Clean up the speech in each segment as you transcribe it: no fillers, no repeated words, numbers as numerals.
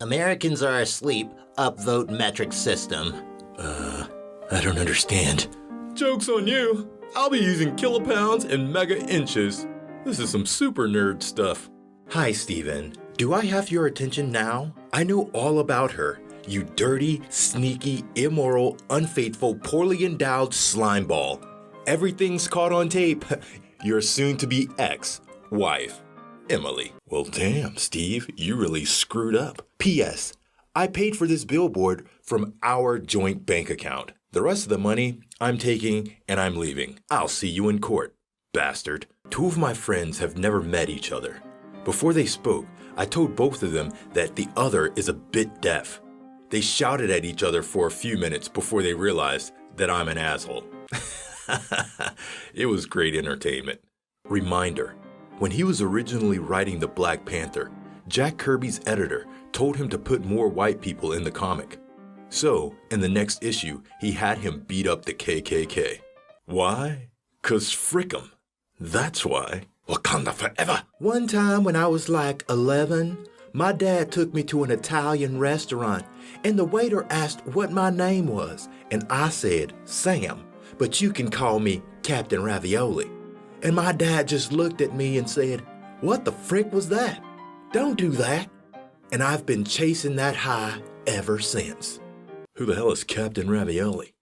Americans are asleep. Upvote metric system. I don't understand. Joke's on you. I'll be using kilopounds and mega inches. This is some super nerd stuff. Hi, Steven. Do I have your attention now? I know all about her. You dirty, sneaky, immoral, unfaithful, poorly endowed slimeball. Everything's caught on tape. Your soon-to-be ex-wife, Emily. Well, damn, Steve, you really screwed up. P.S. I paid for this billboard from our joint bank account. The rest of the money I'm taking and I'm leaving. I'll see you in court, bastard. Two of my friends have never met each other. Before they spoke, I told both of them that the other is a bit deaf. They shouted at each other for a few minutes before they realized that I'm an asshole. It was great entertainment. Reminder, when he was originally writing The Black Panther, Jack Kirby's editor told him to put more white people in the comic. So, in the next issue, he had him beat up the KKK. Why? 'Cause frick 'em. That's why. Wakanda forever! One time when I was like 11, my dad took me to an Italian restaurant, and the waiter asked what my name was, and I said, Sam, but you can call me Captain Ravioli. And my dad just looked at me and said, what the frick was that? Don't do that. And I've been chasing that high ever since. Who the hell is Captain Ravioli?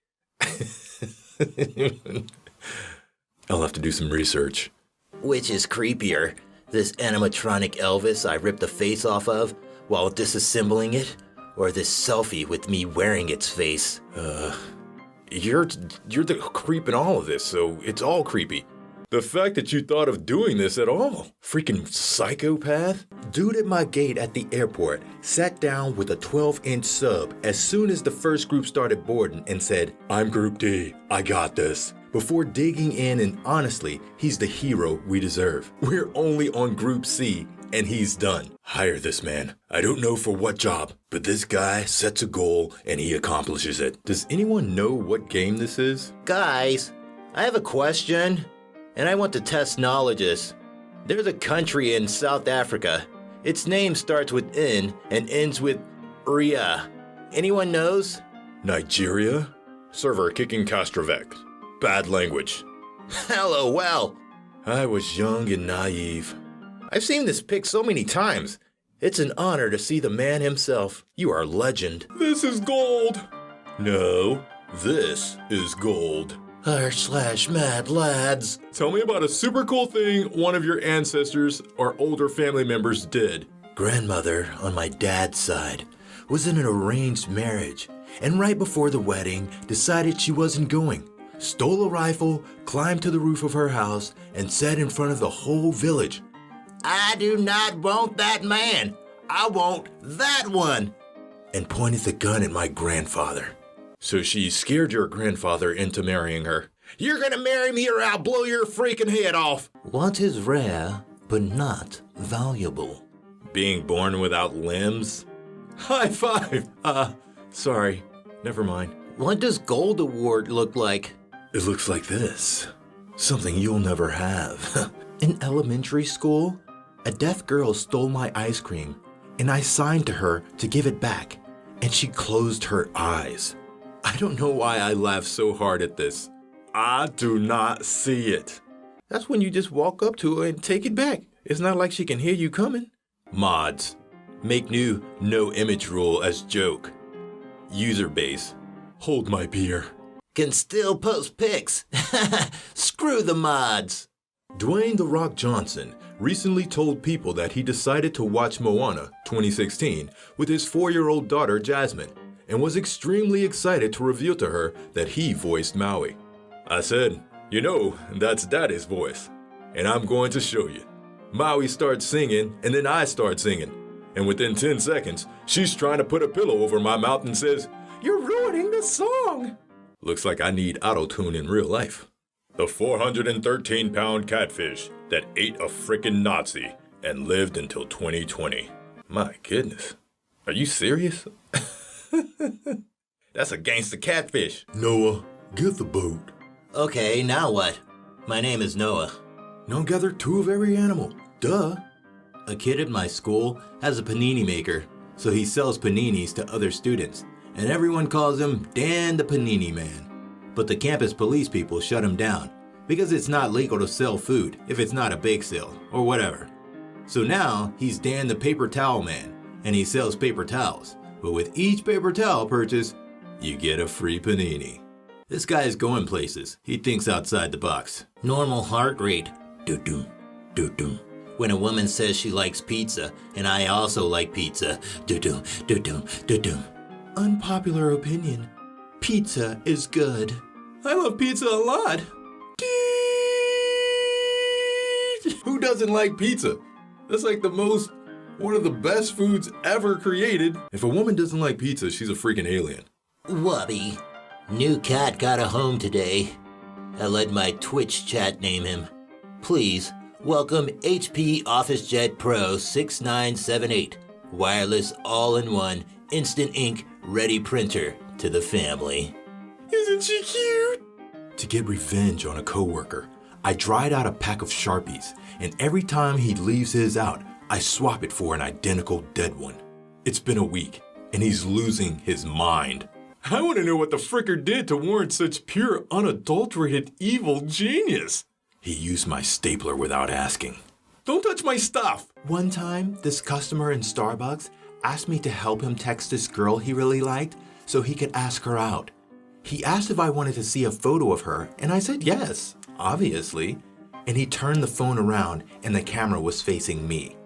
I'll have to do some research. Which is creepier, this animatronic Elvis I ripped the face off of while disassembling it, or this selfie with me wearing its face? You're the creep in all of this, so it's all creepy. The fact that you thought of doing this at all. Freaking psychopath. Dude at my gate at the airport sat down with a 12-inch sub as soon as the first group started boarding and said, I'm Group D, I got this. Before digging in, and honestly, he's the hero we deserve. We're only on Group C and he's done. Hire this man. I don't know for what job, but this guy sets a goal and he accomplishes it. Does anyone know what game this is? Guys, I have a question, and I want to test knowledges. There's a country in South Africa. Its name starts with N and ends with Ria. Anyone knows? Nigeria? Server kicking Castrovec. Bad language. LOL. I was young and naive. I've seen this pic so many times. It's an honor to see the man himself. You are a legend. This is gold. No, this is gold. r/Madlads. Tell me about a super cool thing one of your ancestors or older family members did. Grandmother, on my dad's side, was in an arranged marriage, and right before the wedding, decided she wasn't going. Stole a rifle, climbed to the roof of her house, and said in front of the whole village, I do not want that man. I want that one. And pointed the gun at my grandfather. So she scared your grandfather into marrying her. You're gonna marry me or I'll blow your freaking head off. What is rare, but not valuable? Being born without limbs? High five! Sorry. Never mind. What does Gold Award look like? It looks like this. Something you'll never have. In elementary school, a deaf girl stole my ice cream, and I signed to her to give it back, and she closed her eyes. I don't know why I laugh so hard at this. I do not see it. That's when you just walk up to her and take it back. It's not like she can hear you coming. Mods. Make new no image rule as joke. User base. Hold my beer. Can still post pics. Screw the mods. Dwayne "The Rock" Johnson recently told people that he decided to watch Moana 2016 with his 4-year-old daughter Jasmine and was extremely excited to reveal to her that he voiced Maui. I said, you know, that's Daddy's voice, and I'm going to show you. Maui starts singing and then I start singing, and within 10 seconds, she's trying to put a pillow over my mouth and says, you're ruining the song. Looks like I need auto-tune in real life. The 413-pound catfish that ate a frickin' Nazi and lived until 2020. My goodness. Are you serious? That's a gangster catfish. Noah, get the boat. Okay, now what? My name is Noah. Now gather 2 of every animal. Duh. A kid at my school has a panini maker, So he sells paninis to other students, and everyone calls him Dan the Panini Man. But the campus police people shut him down because it's not legal to sell food if it's not a bake sale or whatever. So now he's Dan the Paper Towel Man, and he sells paper towels. But with each paper towel purchase, you get a free panini. This guy is going places. He thinks outside the box. Normal heart rate. Do-dum, do-dum. When a woman says she likes pizza, and I also like pizza, do-dum, do-dum, do-dum. Unpopular opinion. Pizza is good. I love pizza a lot. Who doesn't like pizza? That's like one of the best foods ever created. If a woman doesn't like pizza, she's a freaking alien. Wubby. New cat got a home today. I let my Twitch chat name him. Please, welcome HP OfficeJet Pro 6978. Wireless all-in-one, instant ink, ready printer to the family. Isn't she cute? To get revenge on a coworker, I dried out a pack of Sharpies, and every time he leaves his out, I swap it for an identical dead one. It's been a week, and he's losing his mind. I want to know what the fricker did to warrant such pure, unadulterated evil genius. He used my stapler without asking. Don't touch my stuff. One time, this customer in Starbucks asked me to help him text this girl he really liked so he could ask her out. He asked if I wanted to see a photo of her, and I said yes, obviously. And he turned the phone around, and the camera was facing me.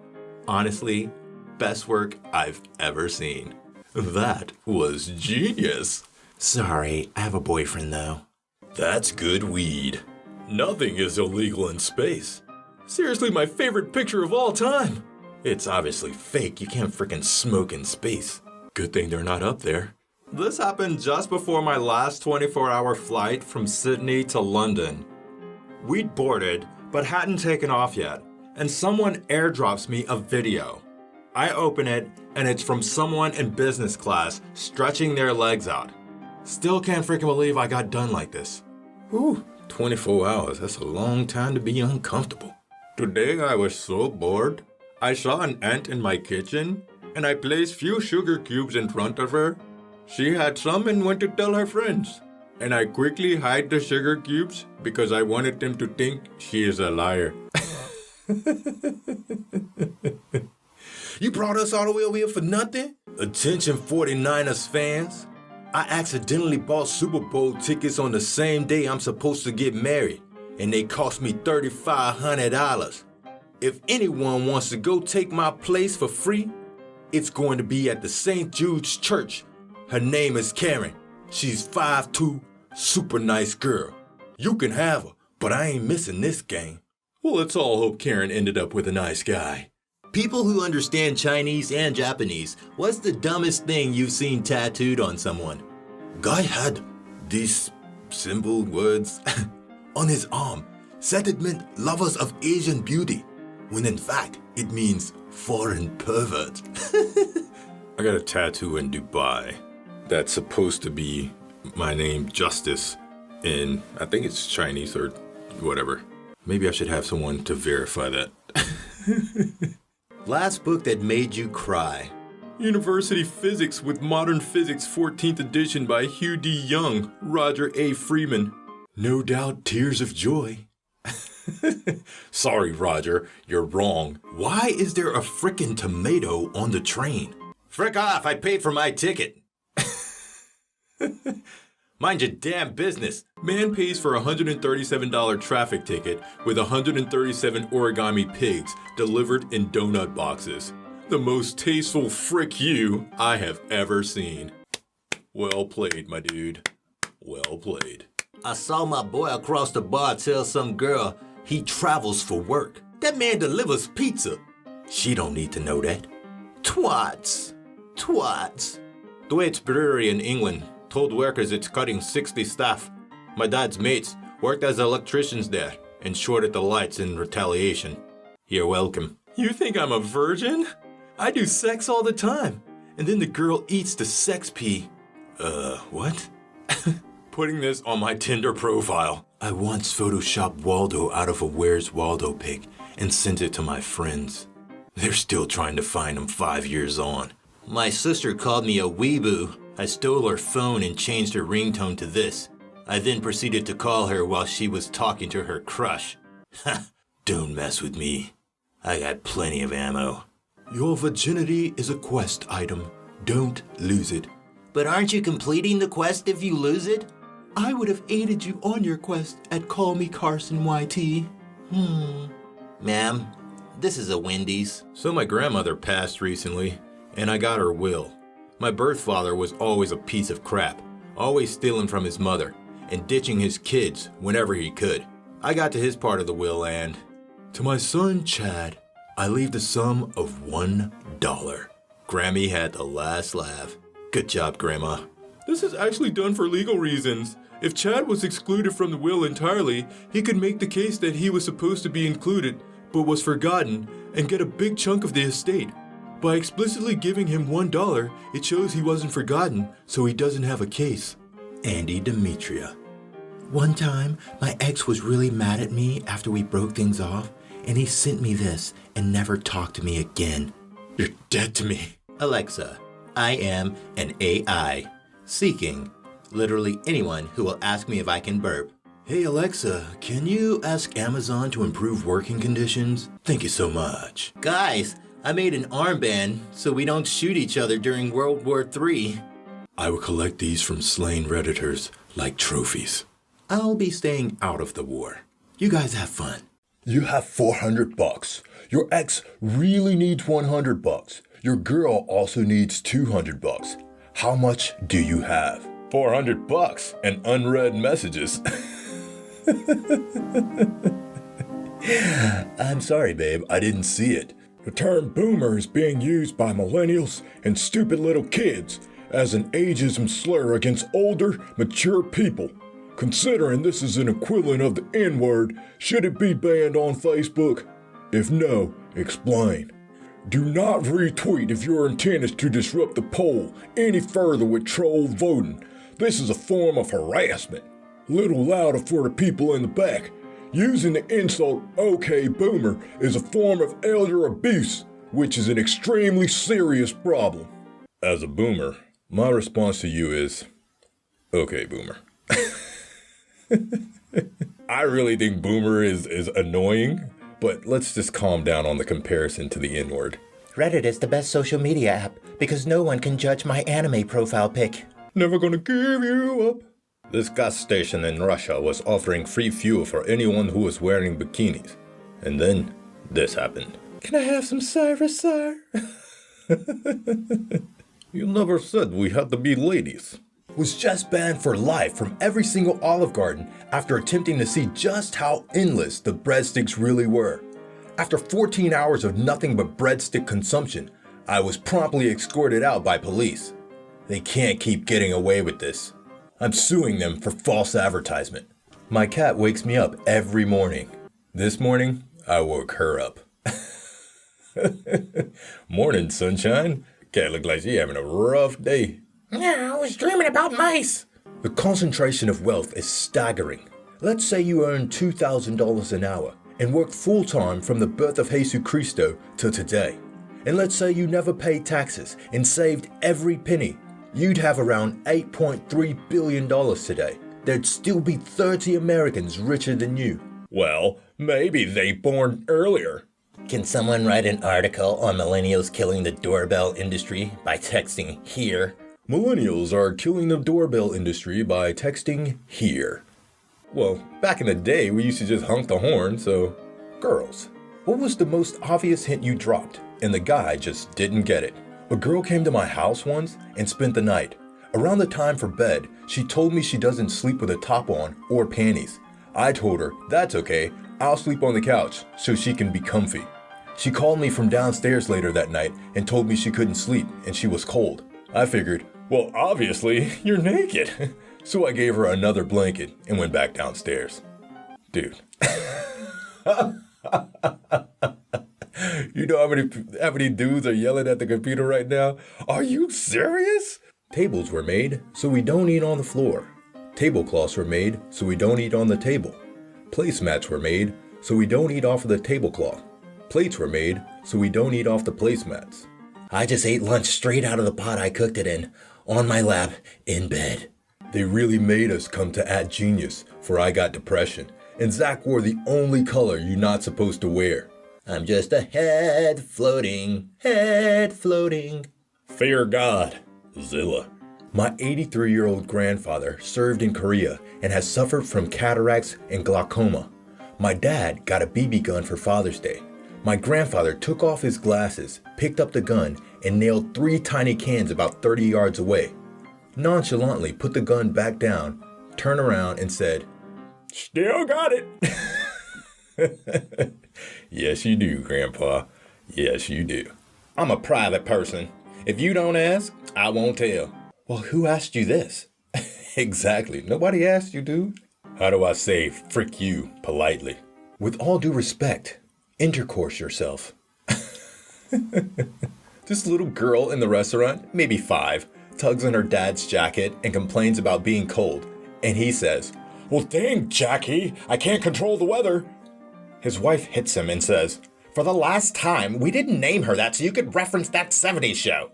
Honestly, best work I've ever seen. That was genius. Sorry, I have a boyfriend though. That's good weed. Nothing is illegal in space. Seriously, my favorite picture of all time. It's obviously fake. You can't frickin' smoke in space. Good thing they're not up there. This happened just before my last 24-hour flight from Sydney to London. We'd boarded, but hadn't taken off yet, and someone airdrops me a video. I open it, and it's from someone in business class stretching their legs out. Still can't freaking believe I got done like this. Whew, 24 hours, that's a long time to be uncomfortable. Today I was so bored. I saw an ant in my kitchen, and I placed few sugar cubes in front of her. She had some and went to tell her friends. And I quickly hide the sugar cubes because I wanted them to think she is a liar. You brought us all the way over here for nothing? Attention 49ers fans. I accidentally bought Super Bowl tickets on the same day I'm supposed to get married, and they cost me $3,500. If anyone wants to go take my place for free, it's going to be at the St. Jude's Church. Her name is Karen. She's 5'2", super nice girl. You can have her, but I ain't missing this game. Well, let's all hope Karen ended up with a nice guy. People who understand Chinese and Japanese, what's the dumbest thing you've seen tattooed on someone? Guy had these simple words on his arm. Said it meant lovers of Asian beauty, when in fact it means foreign pervert. I got a tattoo in Dubai that's supposed to be my name, Justice, in, I think it's Chinese or whatever. Maybe I should have someone to verify that. Last book that made you cry. University Physics with Modern Physics 14th edition by Hugh D. Young, Roger A. Freeman. No doubt tears of joy. Sorry, Roger, you're wrong. Why is there a frickin' tomato on the train? Frick off, I paid for my ticket. Mind your damn business. Man pays for a $137 traffic ticket with 137 origami pigs delivered in donut boxes. The most tasteful frick you I have ever seen. Well played, my dude. Well played. I saw my boy across the bar tell some girl he travels for work. That man delivers pizza. She don't need to know that. Twats. Twats. Thwaites Brewery in England told workers it's cutting 60 staff. My dad's mates worked as electricians there and shorted the lights in retaliation. You're welcome. You think I'm a virgin? I do sex all the time. And then the girl eats the sex pea. What? Putting this on my Tinder profile. I once photoshopped Waldo out of a Where's Waldo pic and sent it to my friends. They're still trying to find him 5 years on. My sister called me a weeboo. I stole her phone and changed her ringtone to this. I then proceeded to call her while she was talking to her crush. Ha! Don't mess with me. I got plenty of ammo. Your virginity is a quest item. Don't lose it. But aren't you completing the quest if you lose it? I would have aided you on your quest at Call Me Carson YT. Ma'am, this is a Wendy's. So my grandmother passed recently, and I got her will. My birth father was always a piece of crap, always stealing from his mother, and ditching his kids whenever he could. I got to his part of the will and... To my son, Chad, I leave the sum of $1. Grammy had the last laugh. Good job, Grandma. This is actually done for legal reasons. If Chad was excluded from the will entirely, he could make the case that he was supposed to be included, but was forgotten, and get a big chunk of the estate. By explicitly giving him $1, it shows he wasn't forgotten, so he doesn't have a case. Andy Demetria. One time, my ex was really mad at me after we broke things off, and he sent me this and never talked to me again. You're dead to me. Alexa, I am an AI, seeking literally anyone who will ask me if I can burp. Hey Alexa, can you ask Amazon to improve working conditions? Thank you so much. Guys, I made an armband so we don't shoot each other during World War III. I will collect these from slain Redditors like trophies. I'll be staying out of the war. You guys have fun. You have $400. Your ex really needs $100. Your girl also needs $200. How much do you have? $400 and unread messages. I'm sorry, babe, I didn't see it. The term boomer is being used by millennials and stupid little kids as an ageism slur against older, mature people. Considering this is an equivalent of the N-word, should it be banned on Facebook? If no, explain. Do not retweet if your intent is to disrupt the poll any further with troll voting. This is a form of harassment. Little louder for the people in the back. Using the insult "okay boomer" is a form of elder abuse, which is an extremely serious problem. As a boomer, my response to you is, okay boomer. I really think boomer is annoying, but let's just calm down on the comparison to the N-word. Reddit is the best social media app because no one can judge my anime profile pic. Never gonna give you up. This gas station in Russia was offering free fuel for anyone who was wearing bikinis. And then this happened. Can I have some Cyrus, sir? You never said we had to be ladies. Was just banned for life from every single Olive Garden after attempting to see just how endless the breadsticks really were. After 14 hours of nothing but breadstick consumption, I was promptly escorted out by police. They can't keep getting away with this. I'm suing them for false advertisement. My cat wakes me up every morning. This morning, I woke her up. Morning, sunshine. Cat look like she having a rough day. Yeah, I was dreaming about mice. The concentration of wealth is staggering. Let's say you earn $2,000 an hour and worked full-time from the birth of Jesus Cristo to today. And let's say you never paid taxes and saved every penny. You'd have around $8.3 billion today. There'd still be 30 Americans richer than you. Well, maybe they born earlier. Can someone write an article on millennials killing the doorbell industry by texting here? Millennials are killing the doorbell industry by texting here. Well, back in the day, we used to just honk the horn, so... Girls, what was the most obvious hint you dropped and the guy just didn't get it? A girl came to my house once and spent the night. Around the time for bed, she told me she doesn't sleep with a top on or panties. I told her, that's okay, I'll sleep on the couch so she can be comfy. She called me from downstairs later that night and told me she couldn't sleep and she was cold. I figured, well, obviously, you're naked. So I gave her another blanket and went back downstairs. Dude. You know how many dudes are yelling at the computer right now? Are you serious? Tables were made so we don't eat on the floor. Tablecloths were made so we don't eat on the table. Placemats were made so we don't eat off of the tablecloth. Plates were made so we don't eat off the placemats. I just ate lunch straight out of the pot I cooked it in, on my lap, in bed. They really made us come to At Genius, for I got depression, and Zach wore the only color you're not supposed to wear. I'm just a head floating, head floating. Fear God, Zilla. My 83-year-old grandfather served in Korea and has suffered from cataracts and glaucoma. My dad got a BB gun for Father's Day. My grandfather took off his glasses, picked up the gun, and nailed 3 tiny cans about 30 yards away. Nonchalantly put the gun back down, turned around and said, "Still got it." Yes, you do, Grandpa. Yes, you do. I'm a private person. If you don't ask, I won't tell. Well, who asked you this? Exactly. Nobody asked you, dude. How do I say frick you politely? With all due respect, intercourse yourself. This little girl in the restaurant, maybe 5, tugs on her dad's jacket and complains about being cold. And he says, "Well, dang, Jackie, I can't control the weather." His wife hits him and says, "For the last time, we didn't name her that so you could reference that 70s show."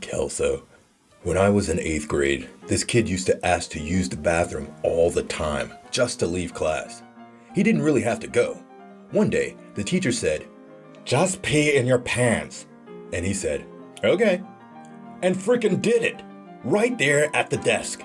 Kelso. When I was in 8th grade, this kid used to ask to use the bathroom all the time, just to leave class. He didn't really have to go. One day, the teacher said, "Just pee in your pants." And he said, "Okay." And frickin' did it, right there at the desk.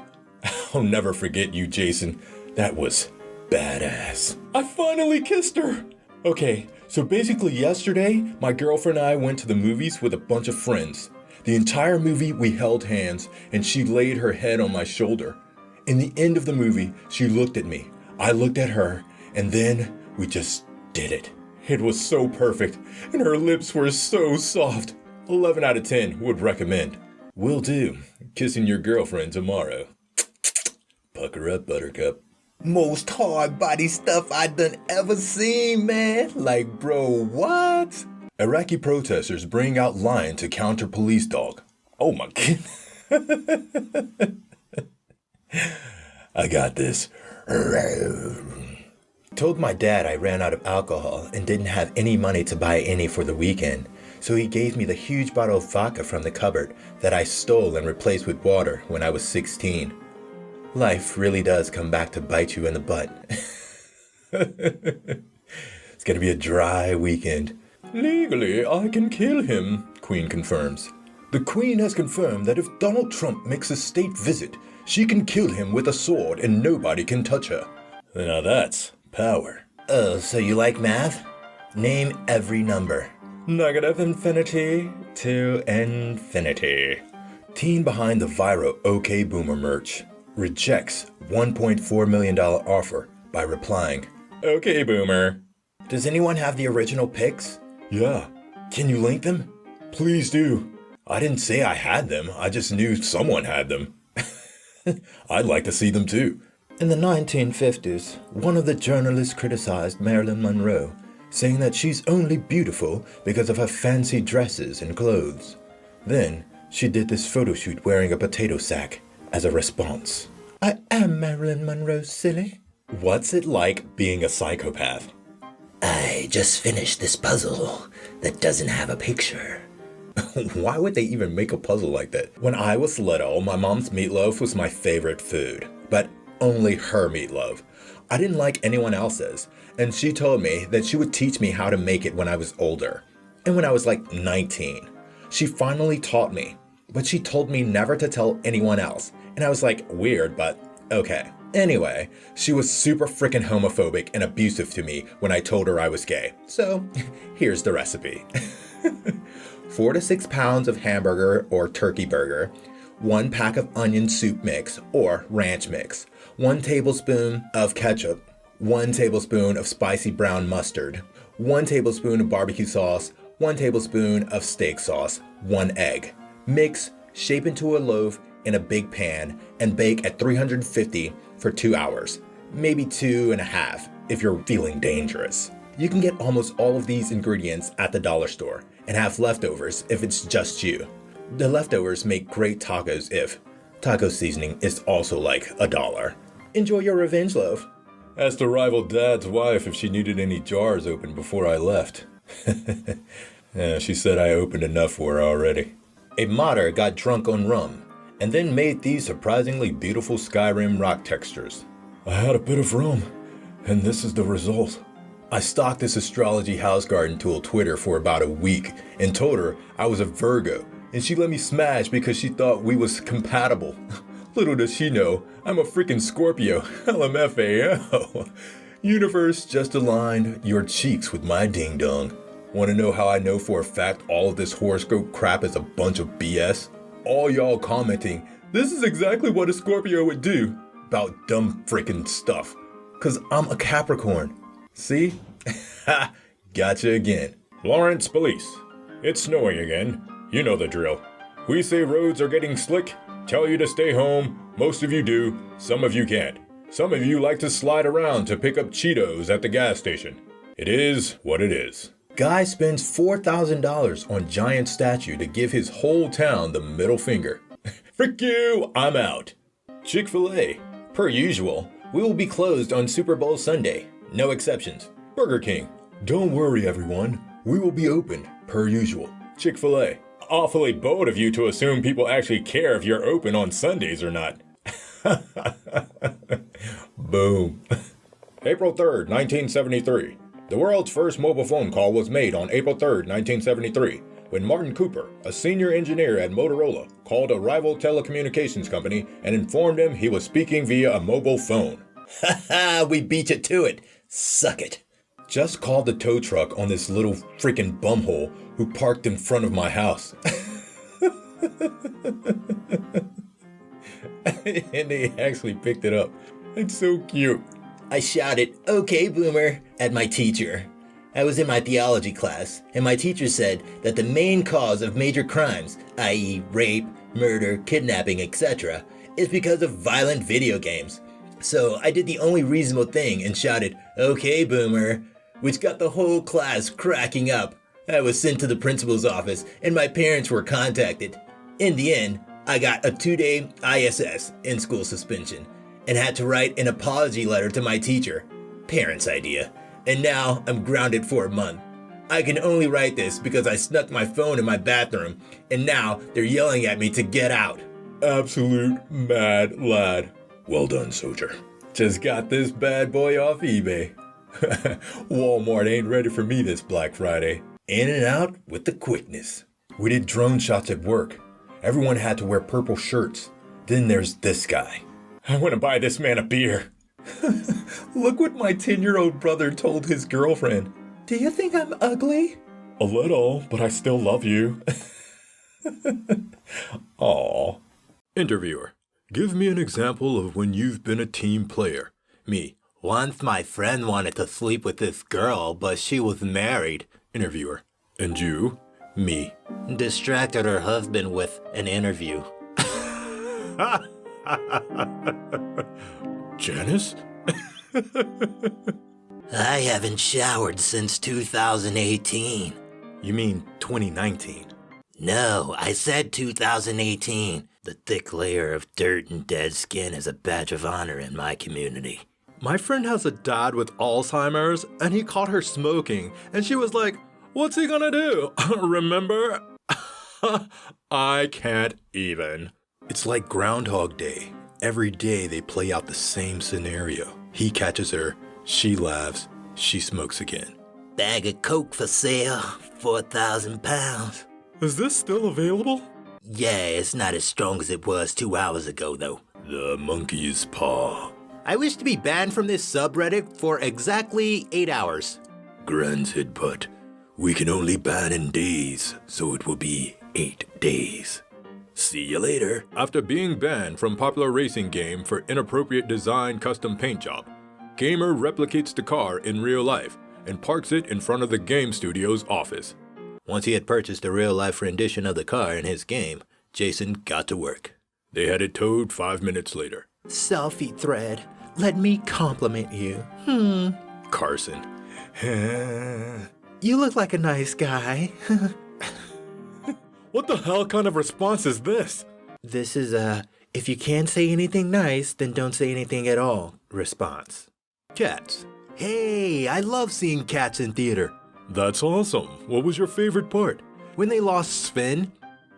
I'll never forget you, Jason. That was badass. I finally kissed her. Okay, so basically yesterday, my girlfriend and I went to the movies with a bunch of friends. The entire movie we held hands and she laid her head on my shoulder. In the end of the movie, she looked at me. I looked at her, and then we just did it. It was so perfect, and her lips were so soft. 11 out of 10 would recommend. Will do. Kissing your girlfriend tomorrow. Pucker up, Buttercup. Most hard body stuff I done ever seen, man. Like, bro, what? Iraqi protesters bring out lion to counter police dog. Oh my god. I got this. Told my dad I ran out of alcohol and didn't have any money to buy any for the weekend, so he gave me the huge bottle of vodka from the cupboard that I stole and replaced with water when I was 16. Life really does come back to bite you in the butt. It's gonna be a dry weekend. Legally, I can kill him, Queen confirms. The Queen has confirmed that if Donald Trump makes a state visit, she can kill him with a sword and nobody can touch her. Now that's power. Oh, so you like math? Name every number. Negative infinity to infinity. Teen behind the viral OK Boomer merch rejects $1.4 million offer by replying, "Okay, Boomer." Does anyone have the original pics? Yeah. Can you link them? Please do. I didn't say I had them. I just knew someone had them. I'd like to see them too. In the 1950s, one of the journalists criticized Marilyn Monroe, saying that she's only beautiful because of her fancy dresses and clothes. Then, she did this photo shoot wearing a potato sack as a response. I am Marilyn Monroe, silly. What's it like being a psychopath? I just finished this puzzle that doesn't have a picture. Why would they even make a puzzle like that? When I was little, my mom's meatloaf was my favorite food, but only her meatloaf. I didn't like anyone else's, and she told me that she would teach me how to make it when I was older. And when I was like 19, she finally taught me, but she told me never to tell anyone else. And I was like, weird, but okay. Anyway, she was super freaking homophobic and abusive to me when I told her I was gay. So, here's the recipe. 4 to 6 pounds of hamburger or turkey burger, 1 pack of onion soup mix or ranch mix, 1 tablespoon of ketchup, 1 tablespoon of spicy brown mustard, 1 tablespoon of barbecue sauce, 1 tablespoon of steak sauce, 1 egg. Mix, shape into a loaf in a big pan, and bake at 350 for 2 hours, maybe 2.5 if you're feeling dangerous. You can get almost all of these ingredients at the dollar store and have leftovers if it's just you. The leftovers make great tacos if taco seasoning is also like $1. Enjoy your revenge loaf. Asked a rival dad's wife if she needed any jars opened before I left. Yeah, she said I opened enough for her already. A modder got drunk on rum, and then made these surprisingly beautiful Skyrim rock textures. I had a bit of rum, and this is the result. I stalked this astrology house garden tool Twitter for about a week and told her I was a Virgo, and she let me smash because she thought we was compatible. Little does she know, I'm a freaking Scorpio, LMFAO. Universe just aligned your cheeks with my ding-dong. Want to know how I know for a fact all of this horoscope crap is a bunch of BS? All y'all commenting, this is exactly what a Scorpio would do, about dumb freaking stuff. Cause I'm a Capricorn. See? Ha! Gotcha again. Lawrence Police. It's snowing again. You know the drill. We say roads are getting slick, tell you to stay home. Most of you do, some of you can't. Some of you like to slide around to pick up Cheetos at the gas station. It is what it is. Guy spends $4,000 on giant statue to give his whole town the middle finger. Frick you, I'm out. Chick-fil-A. Per usual, we will be closed on Super Bowl Sunday. No exceptions. Burger King. Don't worry, everyone. We will be open, per usual. Chick-fil-A. Awfully bold of you to assume people actually care if you're open on Sundays or not. Boom. April 3rd, 1973. The world's first mobile phone call was made on April 3rd, 1973, when Martin Cooper, a senior engineer at Motorola, called a rival telecommunications company and informed them he was speaking via a mobile phone. Ha ha, we beat you to it. Suck it. Just called the tow truck on this little freaking bumhole who parked in front of my house. And they actually picked it up. It's so cute. I shouted, "Okay, boomer," at my teacher. I was in my theology class, and my teacher said that the main cause of major crimes, i.e. rape, murder, kidnapping, etc., is because of violent video games. So I did the only reasonable thing and shouted, "Okay, boomer," which got the whole class cracking up. I was sent to the principal's office, and my parents were contacted. In the end, I got a 2-day ISS, in-school suspension, and had to write an apology letter to my teacher. Parents' idea. And now I'm grounded for a month. I can only write this because I snuck my phone in my bathroom, and now they're yelling at me to get out. Absolute mad lad. Well done, soldier. Just got this bad boy off eBay. Walmart ain't ready for me this Black Friday. In and out with the quickness. We did drone shots at work. Everyone had to wear purple shirts. Then there's this guy. I want to buy this man a beer. Look what my 10-year-old brother told his girlfriend. Do you think I'm ugly? A little, but I still love you. Aw. Interviewer. Give me an example of when you've been a team player. Me. Once my friend wanted to sleep with this girl, but she was married. Interviewer. And you? Me. Distracted her husband with an interview. Janice? I haven't showered since 2018. You mean 2019? No, I said 2018. The thick layer of dirt and dead skin is a badge of honor in my community. My friend has a dad with Alzheimer's, and he caught her smoking, and she was like, "What's he gonna do? Remember?" I can't even. It's like Groundhog Day. Every day they play out the same scenario. He catches her, she laughs, she smokes again. Bag of coke for sale, 4,000 pounds. Is this still available? Yeah, it's not as strong as it was 2 hours ago, though. The monkey's paw. I wish to be banned from this subreddit for exactly 8 hours. Granted, but we can only ban in days, so it will be 8 days. See you later. After being banned from popular racing game for inappropriate design custom paint job, gamer replicates the car in real life and parks it in front of the game studio's office. Once he had purchased a real-life rendition of the car in his game, Jason got to work. They had it towed 5 minutes later. Selfie thread. Let me compliment you. Carson. You look like a nice guy. What the hell kind of response is this? This is a, if you can't say anything nice, then don't say anything at all response. Cats. Hey, I love seeing cats in theater. That's awesome. What was your favorite part? When they lost Sven,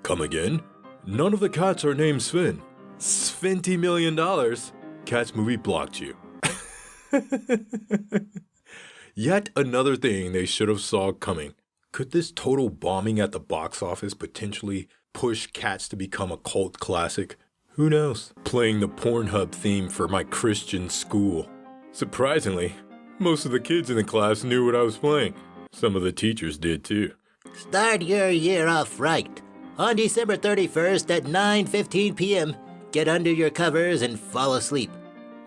Come again? None of the cats are named Sven. $20 million. Cats movie blocked you. Yet another thing they should have saw coming. Could this total bombing at the box office potentially push Cats to become a cult classic? Who knows? Playing the Pornhub theme for my Christian school. Surprisingly, most of the kids in the class knew what I was playing. Some of the teachers did too. Start your year off right. On December 31st at 9:15 p.m., get under your covers and fall asleep.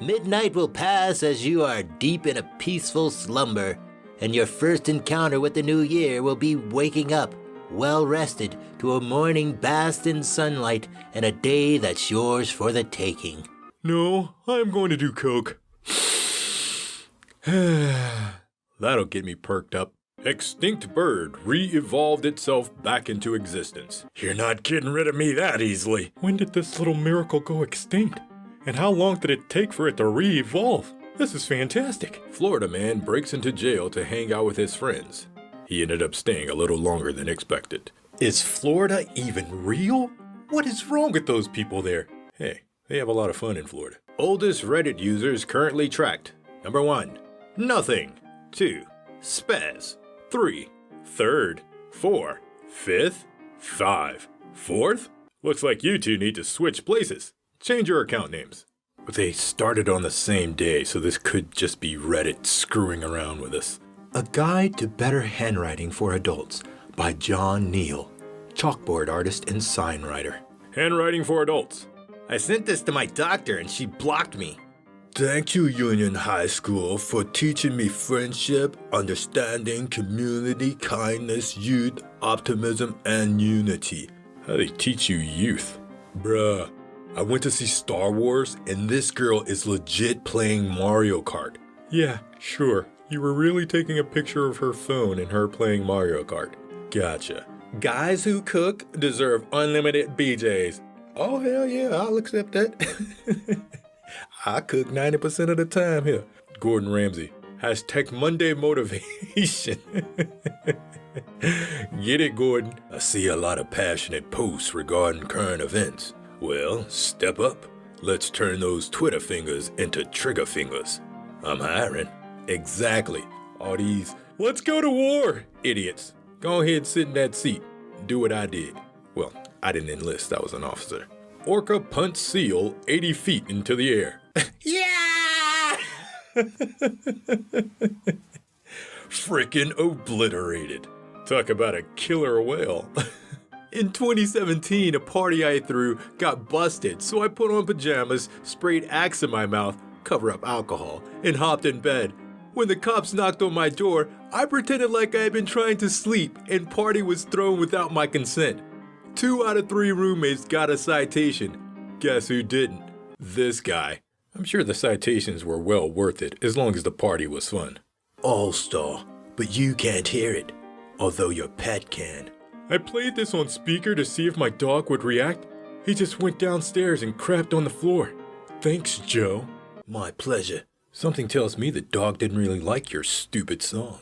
Midnight will pass as you are deep in a peaceful slumber, and your first encounter with the new year will be waking up, well rested, to a morning bathed in sunlight and a day that's yours for the taking. No, I'm going to do coke. That'll get me perked up. Extinct bird re-evolved itself back into existence. You're not getting rid of me that easily. When did this little miracle go extinct? And how long did it take for it to re-evolve? This is fantastic. Florida man breaks into jail to hang out with his friends. He ended up staying a little longer than expected. Is Florida even real? What is wrong with those people there? Hey, they have a lot of fun in Florida. Oldest Reddit users currently tracked. Number 1, nothing. 2, spaz. 3, third. 4, fifth. 5, fourth. Looks like you two need to switch places. Change your account names. But they started on the same day, so this could just be Reddit screwing around with us. A Guide to Better Handwriting for Adults by John Neal, chalkboard artist and sign writer. Handwriting for adults. I sent this to my doctor and she blocked me. Thank you, Union High School, for teaching me friendship, understanding, community, kindness, youth, optimism, and unity. How they teach you youth? Bruh, I went to see Star Wars, and this girl is legit playing Mario Kart. Yeah, sure. You were really taking a picture of her phone and her playing Mario Kart. Gotcha. Guys who cook deserve unlimited BJs. Oh, hell yeah, I'll accept that. I cook 90% of the time here. Gordon Ramsay. Hashtag Monday motivation. Get it, Gordon? I see a lot of passionate posts regarding current events. Well, step up. Let's turn those Twitter fingers into trigger fingers. I'm hiring. Exactly. All these, let's go to war, idiots. Go ahead, sit in that seat. Do what I did. Well, I didn't enlist, I was an officer. Orca punts seal 80 feet into the air. Yeah! Frickin' obliterated. Talk about a killer whale. In 2017, a party I threw got busted, so I put on pajamas, sprayed Axe in my mouth, cover up alcohol, and hopped in bed. When the cops knocked on my door, I pretended like I had been trying to sleep and party was thrown without my consent. 2 out of 3 roommates got a citation. Guess who didn't? This guy. I'm sure the citations were well worth it as long as the party was fun. All-star, but you can't hear it, although your pet can. I played this on speaker to see if my dog would react. He just went downstairs and crapped on the floor. Thanks, Joe. My pleasure. Something tells me the dog didn't really like your stupid song.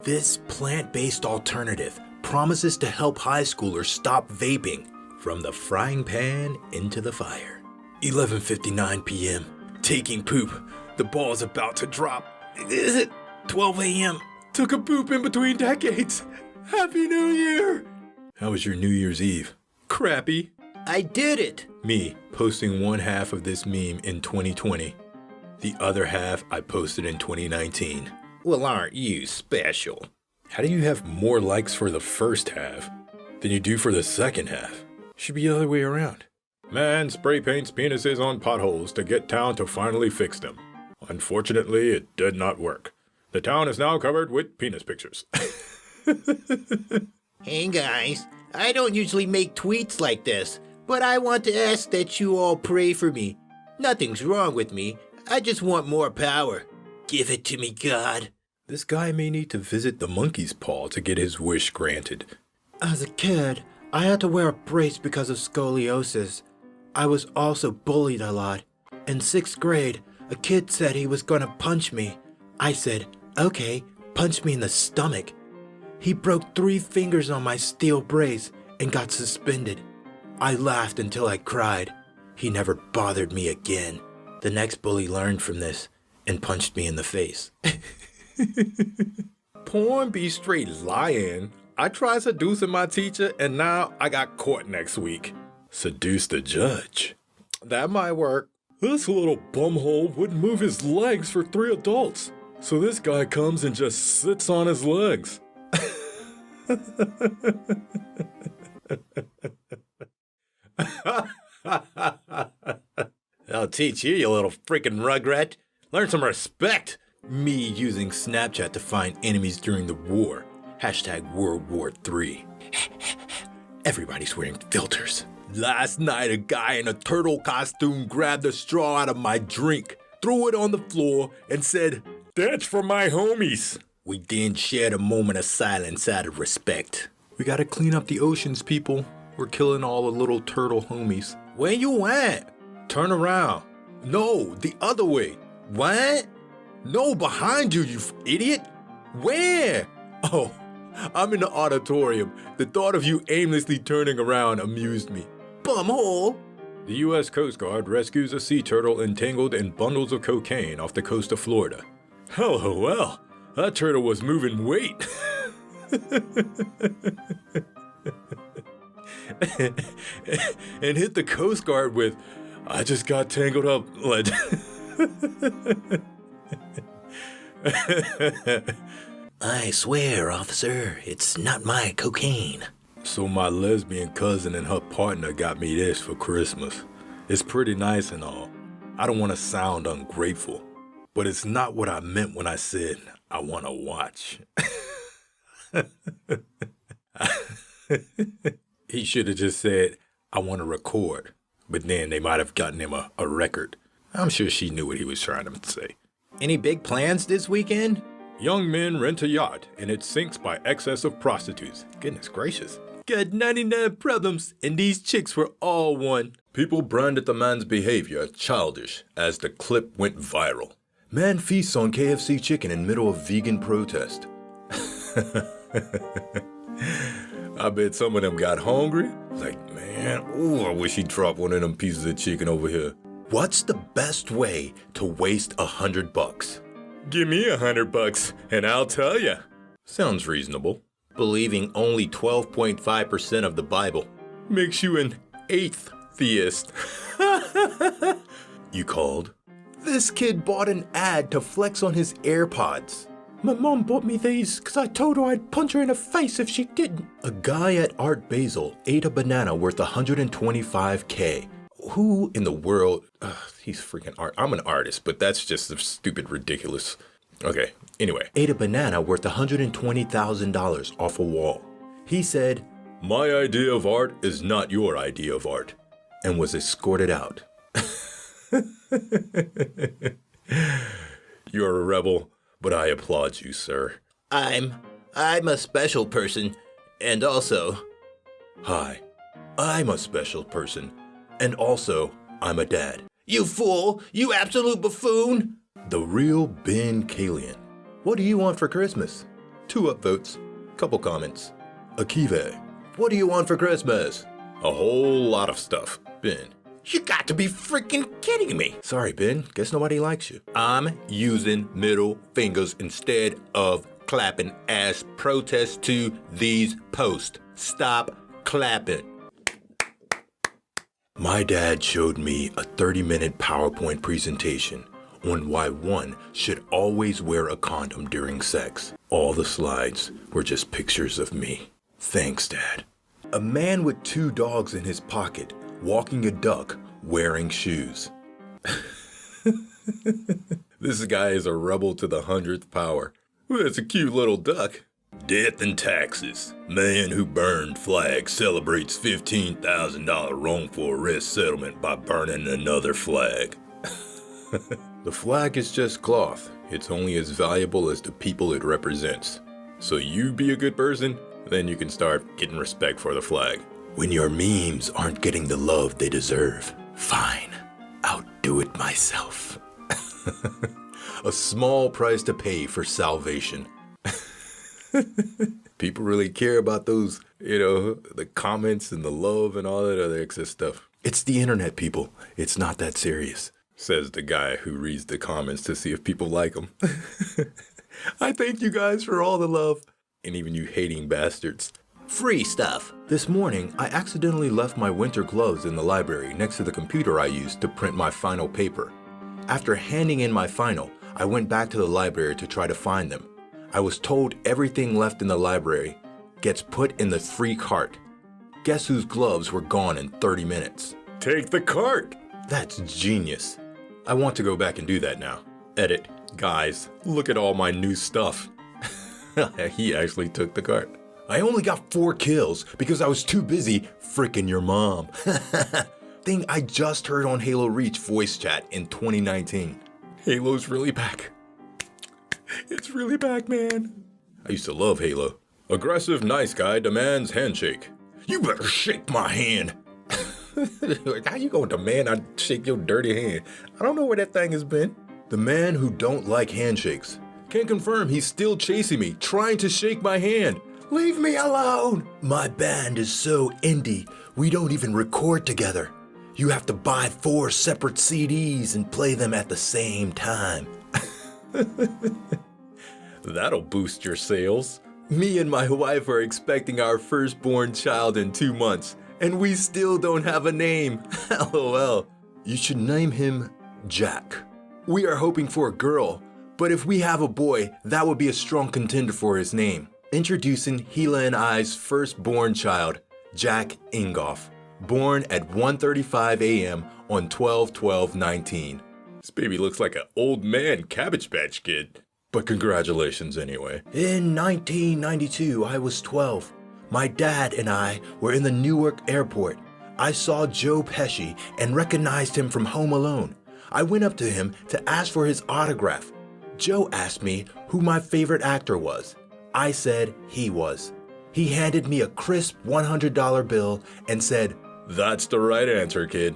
This plant-based alternative promises to help high schoolers stop vaping. From the frying pan into the fire. 11:59 p.m. Taking poop. The ball's about to drop. Is it 12 a.m.? Took a poop in between decades. Happy New Year! How was your New Year's Eve? Crappy. I did it! Me, posting one half of this meme in 2020. The other half I posted in 2019. Well, aren't you special? How do you have more likes for the first half than you do for the second half? Should be the other way around. Man spray paints penises on potholes to get town to finally fix them. Unfortunately, it did not work. The town is now covered with penis pictures. Hey guys, I don't usually make tweets like this, but I want to ask that you all pray for me. Nothing's wrong with me. I just want more power. Give it to me, God. This guy may need to visit the monkey's paw to get his wish granted. As a kid, I had to wear a brace because of scoliosis. I was also bullied a lot. In 6th grade, a kid said he was gonna punch me, I said, okay, punch me in the stomach. He broke 3 fingers on my steel brace and got suspended. I laughed until I cried. He never bothered me again. The next bully learned from this and punched me in the face. Porn be straight lying. I tried seducing my teacher and now I got caught next week. Seduce the judge. That might work. This little bumhole wouldn't move his legs for 3 adults. So this guy comes and just sits on his legs. I'll teach you, you little freaking rugrat. Learn some respect. Me using Snapchat to find enemies during the war. Hashtag World War III. Everybody's wearing filters. Last night, a guy in a turtle costume grabbed a straw out of my drink, threw it on the floor, and said, That's for my homies. We then shared a moment of silence out of respect. We gotta clean up the oceans, people. We're killing all the little turtle homies. Where you at? Turn around. No, the other way. What? No, behind you, you idiot. Where? Oh, I'm in the auditorium. The thought of you aimlessly turning around amused me. Bumhole. The U.S. Coast Guard rescues a sea turtle entangled in bundles of cocaine off the coast of Florida. Oh, well, that turtle was moving weight. And hit the Coast Guard with, I just got tangled up. I swear, officer, it's not my cocaine. So my lesbian cousin and her partner got me this for Christmas. It's pretty nice and all. I don't want to sound ungrateful, but it's not what I meant when I said I want to watch. He should have just said, I want to record, but then they might have gotten him a record. I'm sure she knew what he was trying to say. Any big plans this weekend? Young men rent a yacht, and it sinks by excess of prostitutes. Goodness gracious. Got 99 problems, and these chicks were all one. People branded the man's behavior childish as the clip went viral. Man feasts on KFC chicken in middle of vegan protest. I bet some of them got hungry. Like, man, ooh, I wish he'd drop one of them pieces of chicken over here. What's the best way to waste $100? Give me $100 and I'll tell ya. Sounds reasonable. Believing only 12.5% of the Bible makes you an atheist. You called? This kid bought an ad to flex on his AirPods. My mom bought me these because I told her I'd punch her in the face if she didn't. A guy at Art Basel ate a banana worth $125K. Who in the world? He's freaking art. I'm an artist, but that's just stupid ridiculous. Okay, anyway. Ate a banana worth $120,000 off a wall. He said, my idea of art is not your idea of art. And was escorted out. You're a rebel, but I applaud you, sir. I'm a special person, and also... Hi, I'm a special person, and also I'm a dad. You fool! You absolute buffoon! The real Ben Kalian. What do you want for Christmas? 2 upvotes, couple comments. Akive. What do you want for Christmas? A whole lot of stuff, Ben. You got to be freaking kidding me. Sorry, Ben. Guess nobody likes you. I'm using middle fingers instead of clapping as protest to these posts. Stop clapping. My dad showed me a 30-minute PowerPoint presentation on why one should always wear a condom during sex. All the slides were just pictures of me. Thanks, Dad. A man with 2 dogs in his pocket, walking a duck, wearing shoes. This guy is a rebel to the 100th power. Well, it's a cute little duck. Death and taxes. Man who burned flag celebrates $15,000 wrongful arrest settlement by burning another flag. The flag is just cloth. It's only as valuable as the people it represents. So you be a good person, then you can start getting respect for the flag. When your memes aren't getting the love they deserve, fine, I'll do it myself. A small price to pay for salvation. People really care about those, the comments and the love and all that other excess stuff. It's the internet, people. It's not that serious, says the guy who reads the comments to see if people like them. I thank you guys for all the love. And even you hating bastards. Free stuff. This morning, I accidentally left my winter gloves in the library next to the computer I used to print my final paper. After handing in my final, I went back to the library to try to find them. I was told everything left in the library gets put in the free cart. Guess whose gloves were gone in 30 minutes? Take the cart! That's genius. I want to go back and do that now. Edit. Guys, look at all my new stuff. He actually took the cart. I only got 4 kills because I was too busy frickin' your mom. Thing I just heard on Halo Reach voice chat in 2019. Halo's really back. It's really back, man. I used to love Halo. Aggressive nice guy demands handshake. You better shake my hand. How you gonna demand I shake your dirty hand? I don't know where that thing has been. The man who don't like handshakes can confirm he's still chasing me, trying to shake my hand. Leave me alone. My band is so indie, we don't even record together. You have to buy 4 separate CDs and play them at the same time. That'll boost your sales. Me and my wife are expecting our firstborn child in 2 months, and we still don't have a name. LOL. You should name him Jack. We are hoping for a girl, but if we have a boy, that would be a strong contender for his name. Introducing Hila and I's firstborn child, Jack Ingoff, born at 1:35 a.m. on 12/12/19. This baby looks like an old man Cabbage Patch Kid. But congratulations anyway. In 1992, I was 12. My dad and I were in the Newark airport. I saw Joe Pesci and recognized him from Home Alone. I went up to him to ask for his autograph. Joe asked me who my favorite actor was. I said he was. He handed me a crisp $100 bill and said, "That's the right answer, kid."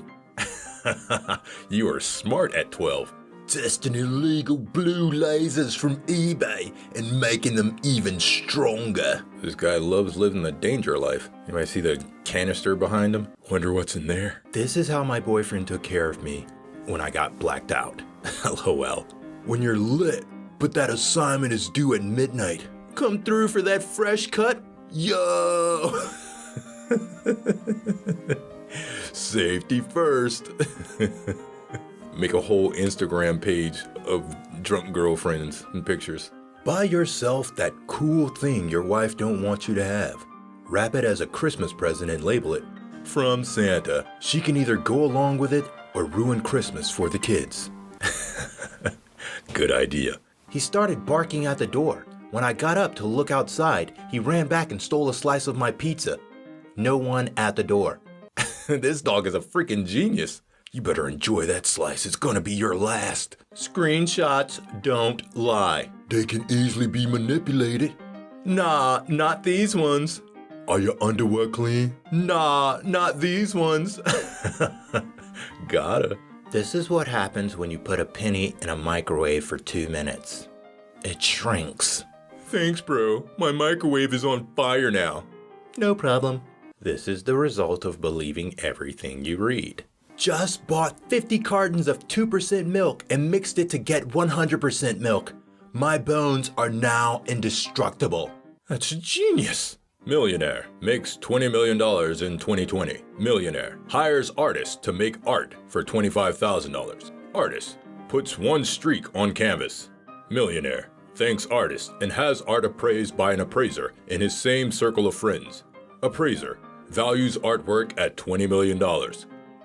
You are smart at 12. Testing illegal blue lasers from eBay and making them even stronger. This guy loves living the danger life. You might see the canister behind him. Wonder what's in there. This is how my boyfriend took care of me when I got blacked out. LOL. When you're lit, but that assignment is due at midnight. Come through for that fresh cut? Yo! Safety first. Make a whole Instagram page of drunk girlfriends and pictures. Buy yourself that cool thing your wife don't want you to have. Wrap it as a Christmas present and label it From Santa. She can either go along with it or ruin Christmas for the kids. Good idea. He started barking at the door. When I got up to look outside, he ran back and stole a slice of my pizza. No one at the door. This dog is a freaking genius. You better enjoy that slice. It's gonna be your last. Screenshots don't lie. They can easily be manipulated. Nah, not these ones. Are your underwear clean? Nah, not these ones. Gotta. This is what happens when you put a penny in a microwave for 2 minutes. It shrinks. Thanks, bro. My microwave is on fire now. No problem. This is the result of believing everything you read. Just bought 50 cartons of 2% milk and mixed it to get 100% milk. My bones are now indestructible. That's genius. Millionaire makes $20 million in 2020. Millionaire hires artist to make art for $25,000. Artist puts one streak on canvas. Millionaire thanks artist and has art appraised by an appraiser in his same circle of friends. Appraiser values artwork at $20 million.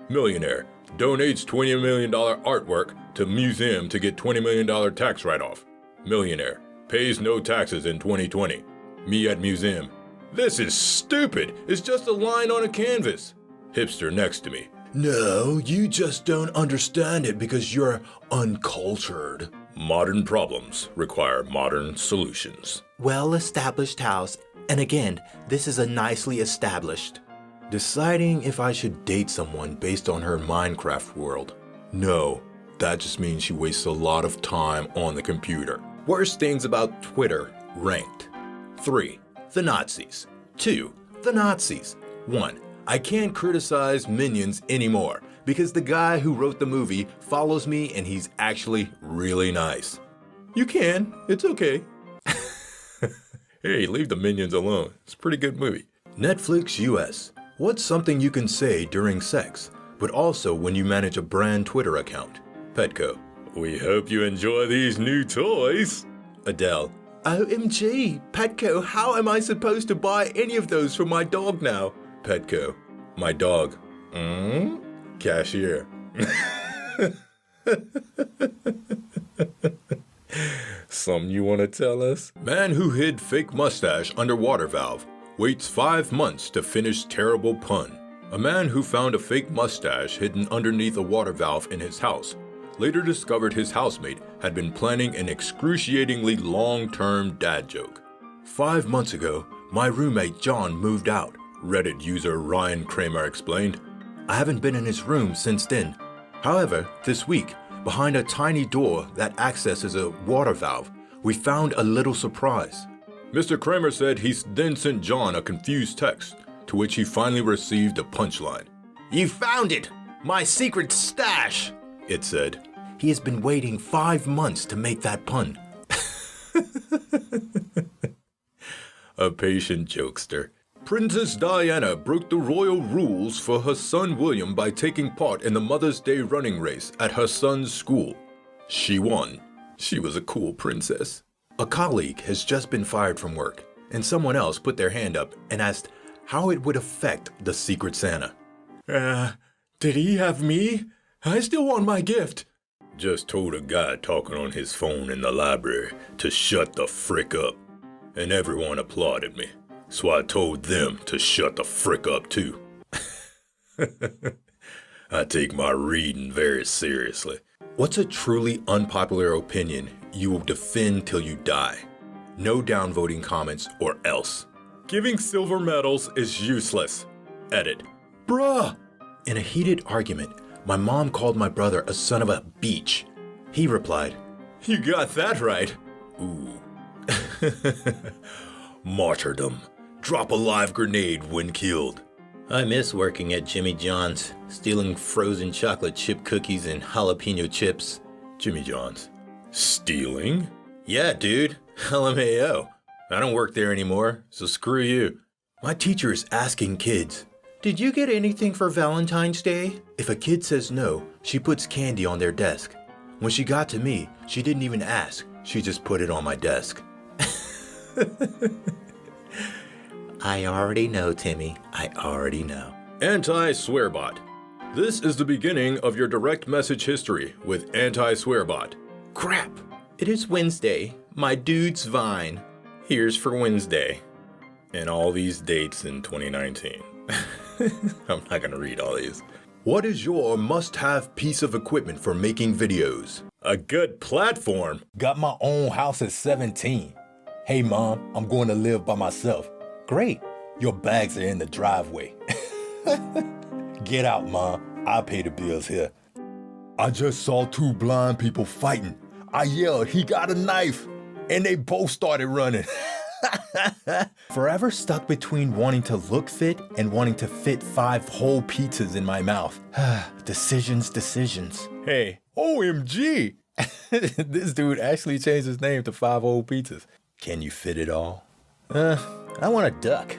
Millionaire donates $20 million artwork to museum to get $20 million tax write-off. Millionaire pays no taxes in 2020. Me at museum. This is stupid. It's just a line on a canvas. Hipster next to me. No, you just don't understand it because you're uncultured. Modern problems require modern solutions. Well-established house, and again, this is a nicely established. Deciding if I should date someone based on her Minecraft world. No, That just means she wastes a lot of time on the computer. Worst things about Twitter ranked. 3. The Nazis. 2. The Nazis. 1. I can't criticize Minions anymore because the guy who wrote the movie follows me and he's actually really nice. You can. It's okay. Hey, leave the Minions alone. It's a pretty good movie. Netflix US. What's something you can say during sex, but also when you manage a brand Twitter account? Petco. We hope you enjoy these new toys. Adele. OMG, Petco, how am I supposed to buy any of those for my dog now? Petco. My dog. Cashier. Something you want to tell us? Man who hid fake mustache under water valve waits 5 months to finish terrible pun. A man who found a fake mustache hidden underneath a water valve in his house later discovered his housemate had been planning an excruciatingly long-term dad joke. 5 months ago, my roommate John moved out, Reddit user Ryan Kramer explained. I haven't been in his room since then. However, this week, behind a tiny door that accesses a water valve, we found a little surprise. Mr. Kramer said he then sent John a confused text, to which he finally received a punchline. You found it! My secret stash! It said. He has been waiting 5 months to make that pun. A patient jokester. Princess Diana broke the royal rules for her son William by taking part in the Mother's Day running race at her son's school. She won. She was a cool princess. A colleague has just been fired from work, and someone else put their hand up and asked how it would affect the Secret Santa. Did he have me? I still want my gift. Just told a guy talking on his phone in the library to shut the frick up. And everyone applauded me. So I told them to shut the frick up too. I take my reading very seriously. What's a truly unpopular opinion you will defend till you die? No downvoting comments or else. Giving silver medals is useless. Edit. Bruh! In a heated argument, my mom called my brother a son of a beach. He replied, You got that right. Ooh. Martyrdom. Drop a live grenade when killed. I miss working at Jimmy John's, stealing frozen chocolate chip cookies and jalapeno chips. Jimmy John's. Stealing? Yeah, dude. LMAO. I don't work there anymore, so screw you. My teacher is asking kids, did you get anything for Valentine's Day? If a kid says no, she puts candy on their desk. When she got to me, she didn't even ask. She just put it on my desk. I already know, Timmy. I already know. Anti-Swearbot. This is the beginning of your direct message history with Anti-Swearbot. Crap! It is Wednesday. My dude's Vine. Here's for Wednesday. And all these dates in 2019. I'm not gonna read all these. What is your must-have piece of equipment for making videos? A good platform. Got my own house at 17. Hey mom, I'm going to live by myself. Great, your bags are in the driveway. Get out, mom. I'll pay the bills here. I just saw 2 blind people fighting. I yelled, he got a knife, and they both started running. Forever stuck between wanting to look fit and wanting to fit 5 whole pizzas in my mouth. Decisions. Hey, OMG! This dude actually changed his name to 5 whole pizzas. Can you fit it all? I want a duck.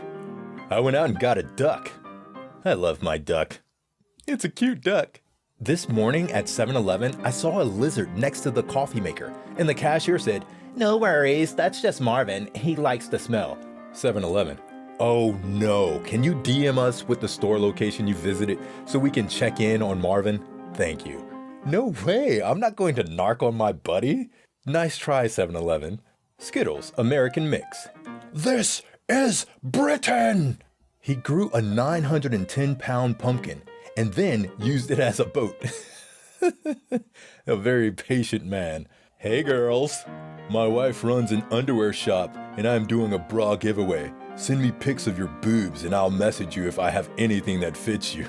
I went out and got a duck. I love my duck. It's a cute duck. This morning at 7-Eleven, I saw a lizard next to the coffee maker, and the cashier said, "No worries, that's just Marvin. He likes the smell." 7-Eleven. Oh no, can you DM us with the store location you visited so we can check in on Marvin? Thank you. No way, I'm not going to narc on my buddy. Nice try, 7-Eleven. Skittles, American Mix. This is Britain! He grew a 910-pound pumpkin and then used it as a boat. A very patient man. Hey girls, my wife runs an underwear shop and I'm doing a bra giveaway. Send me pics of your boobs and I'll message you if I have anything that fits you.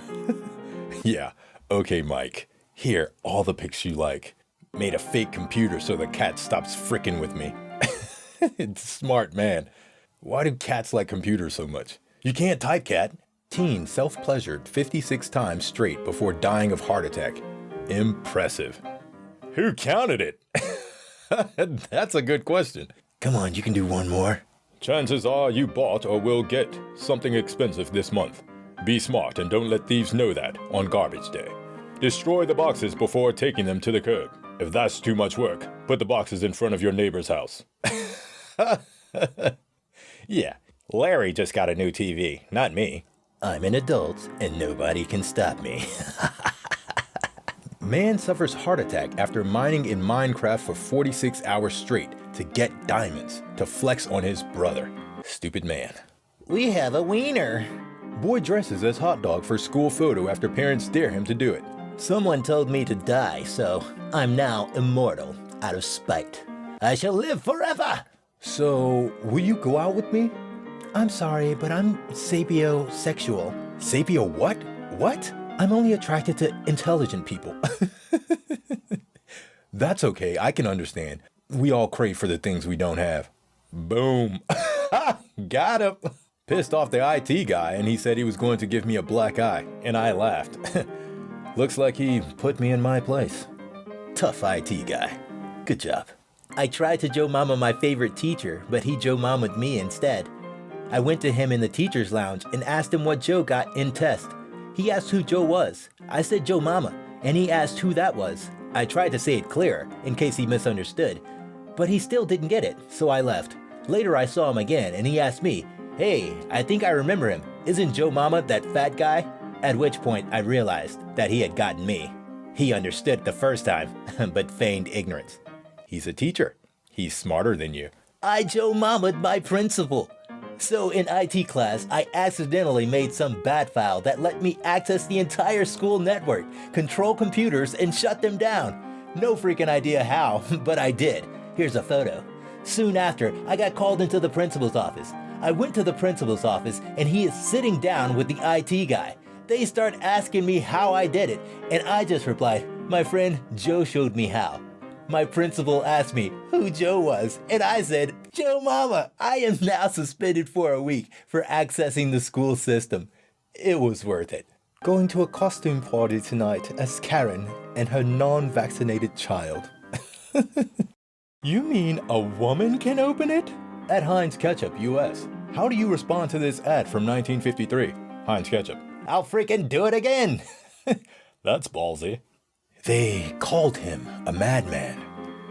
Yeah, okay Mike, Here, all the pics you like. Made a fake computer so the cat stops frickin' with me. It's smart, man. Why do cats like computers so much? You can't type, cat. Teen self-pleasured 56 times straight before dying of heart attack. Impressive. Who counted it? That's a good question. Come on, you can do one more. Chances are you bought or will get something expensive this month. Be smart and don't let thieves know that on garbage day. Destroy the boxes before taking them to the curb. If that's too much work, put the boxes in front of your neighbor's house. Yeah, Larry just got a new TV, not me. I'm an adult and nobody can stop me. Man suffers heart attack after mining in Minecraft for 46 hours straight to get diamonds to flex on his brother. Stupid man. We have a wiener. Boy dresses as hot dog for school photo after parents dare him to do it. Someone told me to die, so I'm now immortal out of spite. I shall live forever. So, will you go out with me? I'm sorry, but I'm sapiosexual. Sapio what? What? I'm only attracted to intelligent people. That's okay, I can understand. We all crave for the things we don't have. Boom. Got him. Pissed off the IT guy and he said he was going to give me a black eye, and I laughed. Looks like he put me in my place. Tough IT guy. Good job. I tried to Joe Mama my favorite teacher, but he Joe Mama'd me instead. I went to him in the teacher's lounge and asked him what Joe got in test. He asked who Joe was. I said Joe Mama, and he asked who that was. I tried to say it clearer, in case he misunderstood. But he still didn't get it, so I left. Later I saw him again, and he asked me, "Hey, I think I remember him. Isn't Joe Mama that fat guy?" At which point I realized that he had gotten me. He understood the first time, but feigned ignorance. He's a teacher. He's smarter than you. I Joe Mama'd my principal. So in IT class, I accidentally made some bat file that let me access the entire school network, control computers, and shut them down. No freaking idea how, but I did. Here's a photo. Soon after, I got called into the principal's office. I went to the principal's office, and he is sitting down with the IT guy. They start asking me how I did it, and I just replied, "My friend Joe showed me how." My principal asked me who Joe was, and I said, "Joe Mama." I am now suspended for a week for accessing the school system. It was worth it. Going to a costume party tonight as Karen and her non-vaccinated child. You mean a woman can open it? At Heinz Ketchup, US. How do you respond to this ad from 1953? Heinz Ketchup. I'll freaking do it again. That's ballsy. They called him a madman.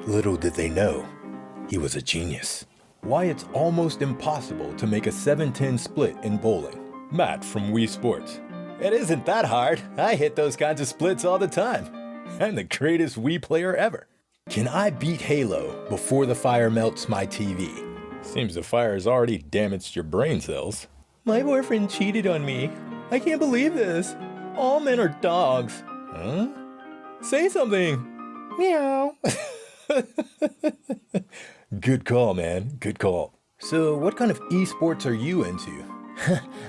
Little did they know, he was a genius. Why it's almost impossible to make a 7-10 split in bowling. Matt from Wii Sports. It isn't that hard. I hit those kinds of splits all the time. I'm the greatest Wii player ever. Can I beat Halo before the fire melts my TV? Seems the fire has already damaged your brain cells. My boyfriend cheated on me. I can't believe this. All men are dogs. Huh? Say something. Meow. Good call, man. Good call. So what kind of esports are you into?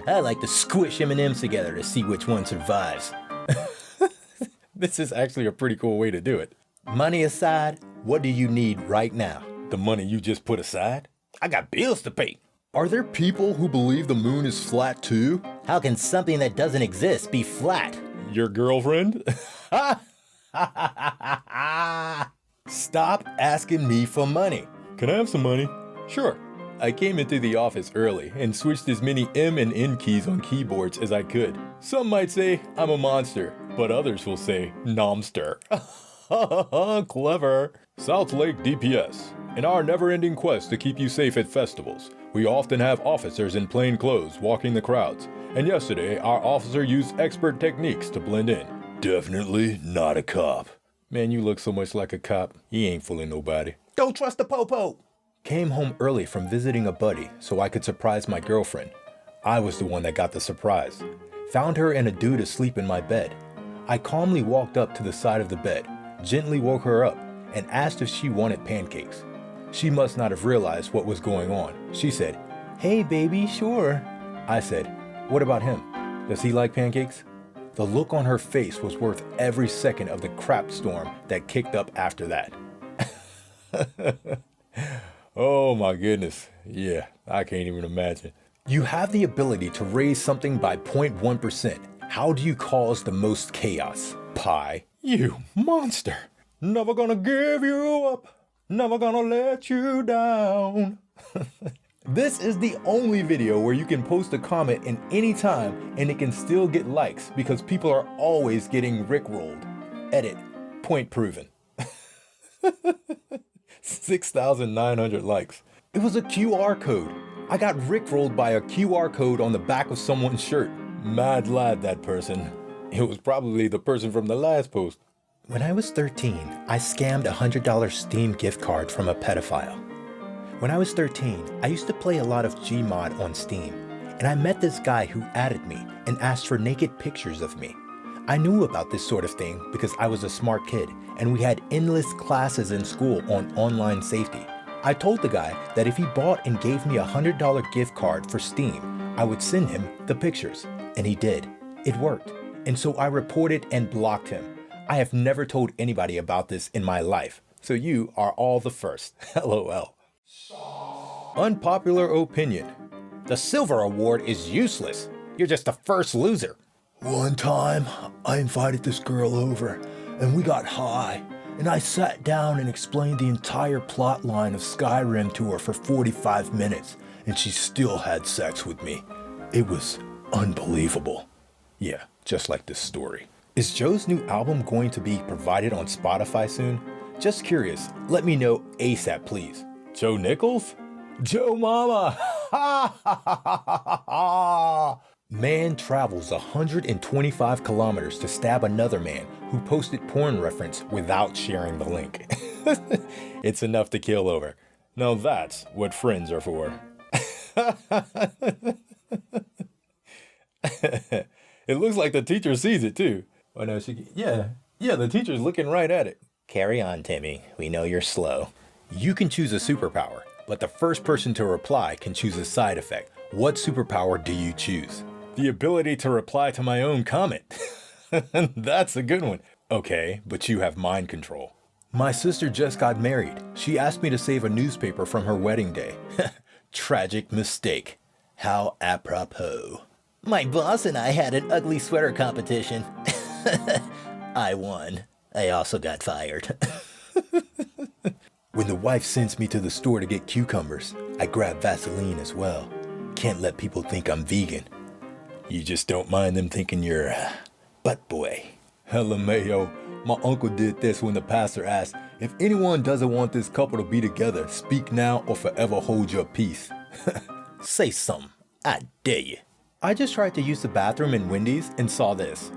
I like to squish M&Ms together to see which one survives. This is actually a pretty cool way to do it. Money aside, what do you need right now? The money you just put aside? I got bills to pay. Are there people who believe the moon is flat too? How can something that doesn't exist be flat? Your girlfriend? Stop asking me for money. Can I have some money? Sure. I came into the office early and switched as many M and N keys on keyboards as I could. Some might say I'm a monster, but others will say nomster. Clever. South Lake DPS. In our never-ending quest to keep you safe at festivals, we often have officers in plain clothes walking the crowds. And yesterday, our officer used expert techniques to blend in. Definitely not a cop. Man, you look so much like a cop. He ain't fooling nobody. Don't trust the popo. Came home early from visiting a buddy so I could surprise my girlfriend. I was the one that got the surprise. Found her and a dude asleep in my bed. I calmly walked up to the side of the bed, gently woke her up, and asked if she wanted pancakes. She must not have realized what was going on. She said, "Hey baby, sure." I said, "What about him? Does he like pancakes?" The look on her face was worth every second of the crap storm that kicked up after that. Oh my goodness. Yeah, I can't even imagine. You have the ability to raise something by 0.1%. How do you cause the most chaos? Pi, you monster. Never gonna give you up. Never gonna let you down. This is the only video where you can post a comment in any time and it can still get likes because people are always getting rickrolled. Edit. Point proven. 6,900 likes. It was a QR code. I got rickrolled by a QR code on the back of someone's shirt. Mad lad, that person. It was probably the person from the last post. When I was 13, I scammed a $100 Steam gift card from a pedophile. When I was 13, I used to play a lot of Gmod on Steam, and I met this guy who added me and asked for naked pictures of me. I knew about this sort of thing because I was a smart kid, and we had endless classes in school on online safety. I told the guy that if he bought and gave me a $100 gift card for Steam, I would send him the pictures, and he did. It worked, and so I reported and blocked him. I have never told anybody about this in my life, so you are all the first. LOL. Unpopular opinion. The silver award is useless. You're just the first loser. One time, I invited this girl over, and we got high, and I sat down and explained the entire plot line of Skyrim to her for 45 minutes, and she still had sex with me. It was unbelievable. Yeah, just like this story. Is Joe's new album going to be provided on Spotify soon? Just curious, let me know ASAP, please. Joe Nichols? Joe Mama! Man travels 125 kilometers to stab another man who posted porn reference without sharing the link. It's enough to kill over. Now that's what friends are for. It looks like the teacher sees it too. Oh no, yeah, the teacher's looking right at it. Carry on, Timmy. We know you're slow. You can choose a superpower, but the first person to reply can choose a side effect. What superpower do you choose? The ability to reply to my own comment. That's a good one. Okay, but you have mind control. My sister just got married. She asked me to save a newspaper from her wedding day. Tragic mistake. How apropos. My boss and I had an ugly sweater competition. I won. I also got fired. When the wife sends me to the store to get cucumbers, I grab Vaseline as well. Can't let people think I'm vegan. You just don't mind them thinking you're a butt boy. LMAO, my uncle did this when the pastor asked, if anyone doesn't want this couple to be together, speak now or forever hold your peace. Say something. I dare you. I just tried to use the bathroom in Wendy's and saw this.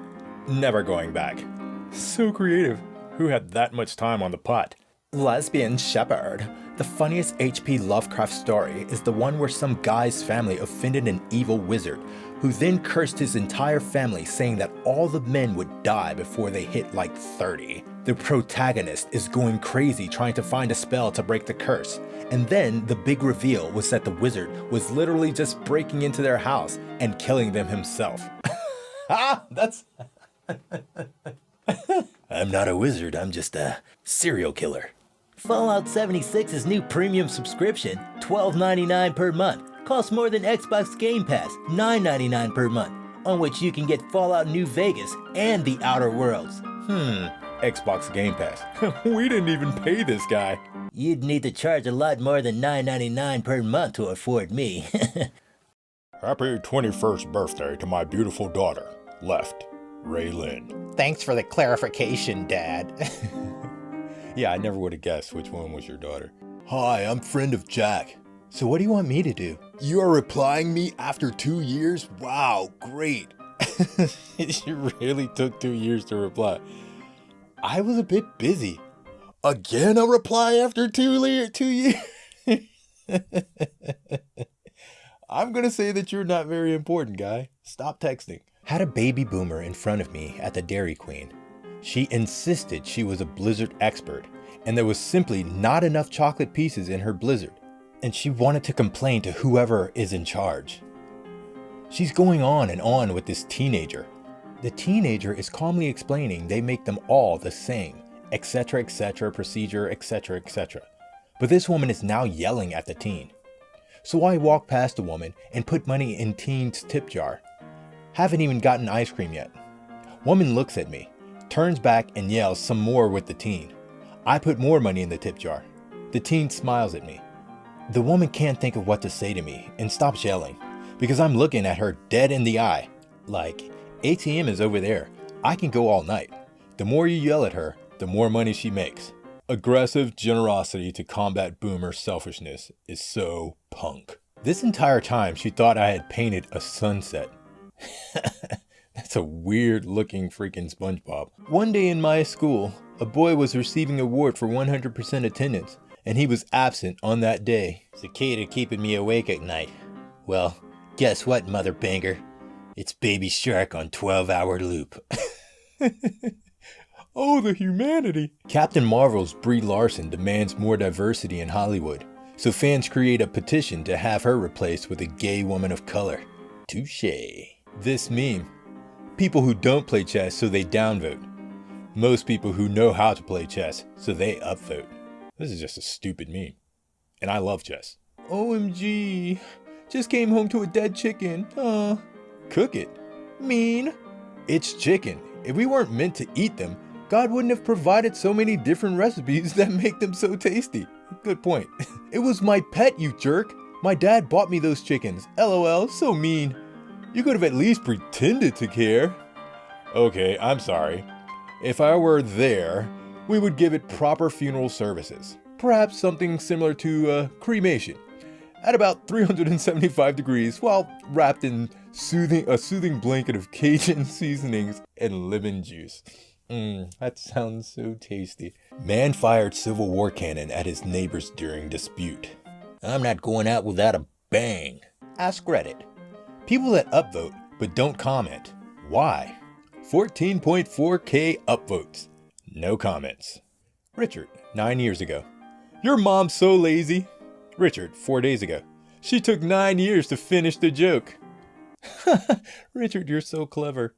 Never going back. So creative. Who had that much time on the pot? Lesbian Shepherd. The funniest H.P. Lovecraft story is the one where some guy's family offended an evil wizard, who then cursed his entire family, saying that all the men would die before they hit like 30. The protagonist is going crazy trying to find a spell to break the curse, and then the big reveal was that the wizard was literally just breaking into their house and killing them himself. That's... I'm not a wizard, I'm just a serial killer. Fallout 76's new premium subscription, $12.99 per month, costs more than Xbox Game Pass, $9.99 per month, on which you can get Fallout New Vegas and The Outer Worlds. Xbox Game Pass. We didn't even pay this guy. You'd need to charge a lot more than $9.99 per month to afford me. Happy 21st birthday to my beautiful daughter. Left, Raylyn. Thanks for the clarification, Dad. Yeah, I never would have guessed which one was your daughter. Hi, I'm friend of Jack. So what do you want me to do? You are replying me after 2 years? Wow, great. You really took 2 years to reply. I was a bit busy. Again a reply after 2 years? I'm gonna say that you're not very important, guy. Stop texting. Had a baby boomer in front of me at the Dairy Queen. She insisted she was a Blizzard expert, and there was simply not enough chocolate pieces in her Blizzard, and she wanted to complain to whoever is in charge. She's going on and on with this teenager. The teenager is calmly explaining they make them all the same, etc., etc., procedure, etc., etc. But this woman is now yelling at the teen. So I walk past the woman and put money in teen's tip jar. Haven't even gotten ice cream yet. Woman looks at me, turns back and yells some more with the teen. I put more money in the tip jar. The teen smiles at me. The woman can't think of what to say to me and stops yelling because I'm looking at her dead in the eye. Like, ATM is over there. I can go all night. The more you yell at her, the more money she makes. Aggressive generosity to combat boomer selfishness is so punk. This entire time she thought I had painted a sunset. That's a weird looking freaking SpongeBob. One day in my school, a boy was receiving an award for 100% attendance, and he was absent on that day. It's the key to keeping me awake at night. Well, guess what, Mother Banger? It's Baby Shark on 12-hour loop. Oh, the humanity. Captain Marvel's Brie Larson demands more diversity in Hollywood, so fans create a petition to have her replaced with a gay woman of color. Touché. This meme. People who don't play chess, so they downvote. Most people who know how to play chess, so they upvote. This is just a stupid meme. And I love chess. OMG. Just came home to a dead chicken. Cook it. Mean. It's chicken. If we weren't meant to eat them, God wouldn't have provided so many different recipes that make them so tasty. Good point. It was my pet, you jerk. My dad bought me those chickens. LOL, so mean. You could have at least pretended to care. Okay, I'm sorry. If I were there, we would give it proper funeral services. Perhaps something similar to cremation. At about 375 degrees while wrapped in a soothing blanket of Cajun seasonings and lemon juice. That sounds so tasty. Man fired Civil War cannon at his neighbors during dispute. I'm not going out without a bang. Ask Reddit. People that upvote but don't comment. Why? 14.4k upvotes. No comments. Richard, 9 years ago. Your mom's so lazy. Richard, 4 days ago. She took 9 years to finish the joke. Richard, you're so clever.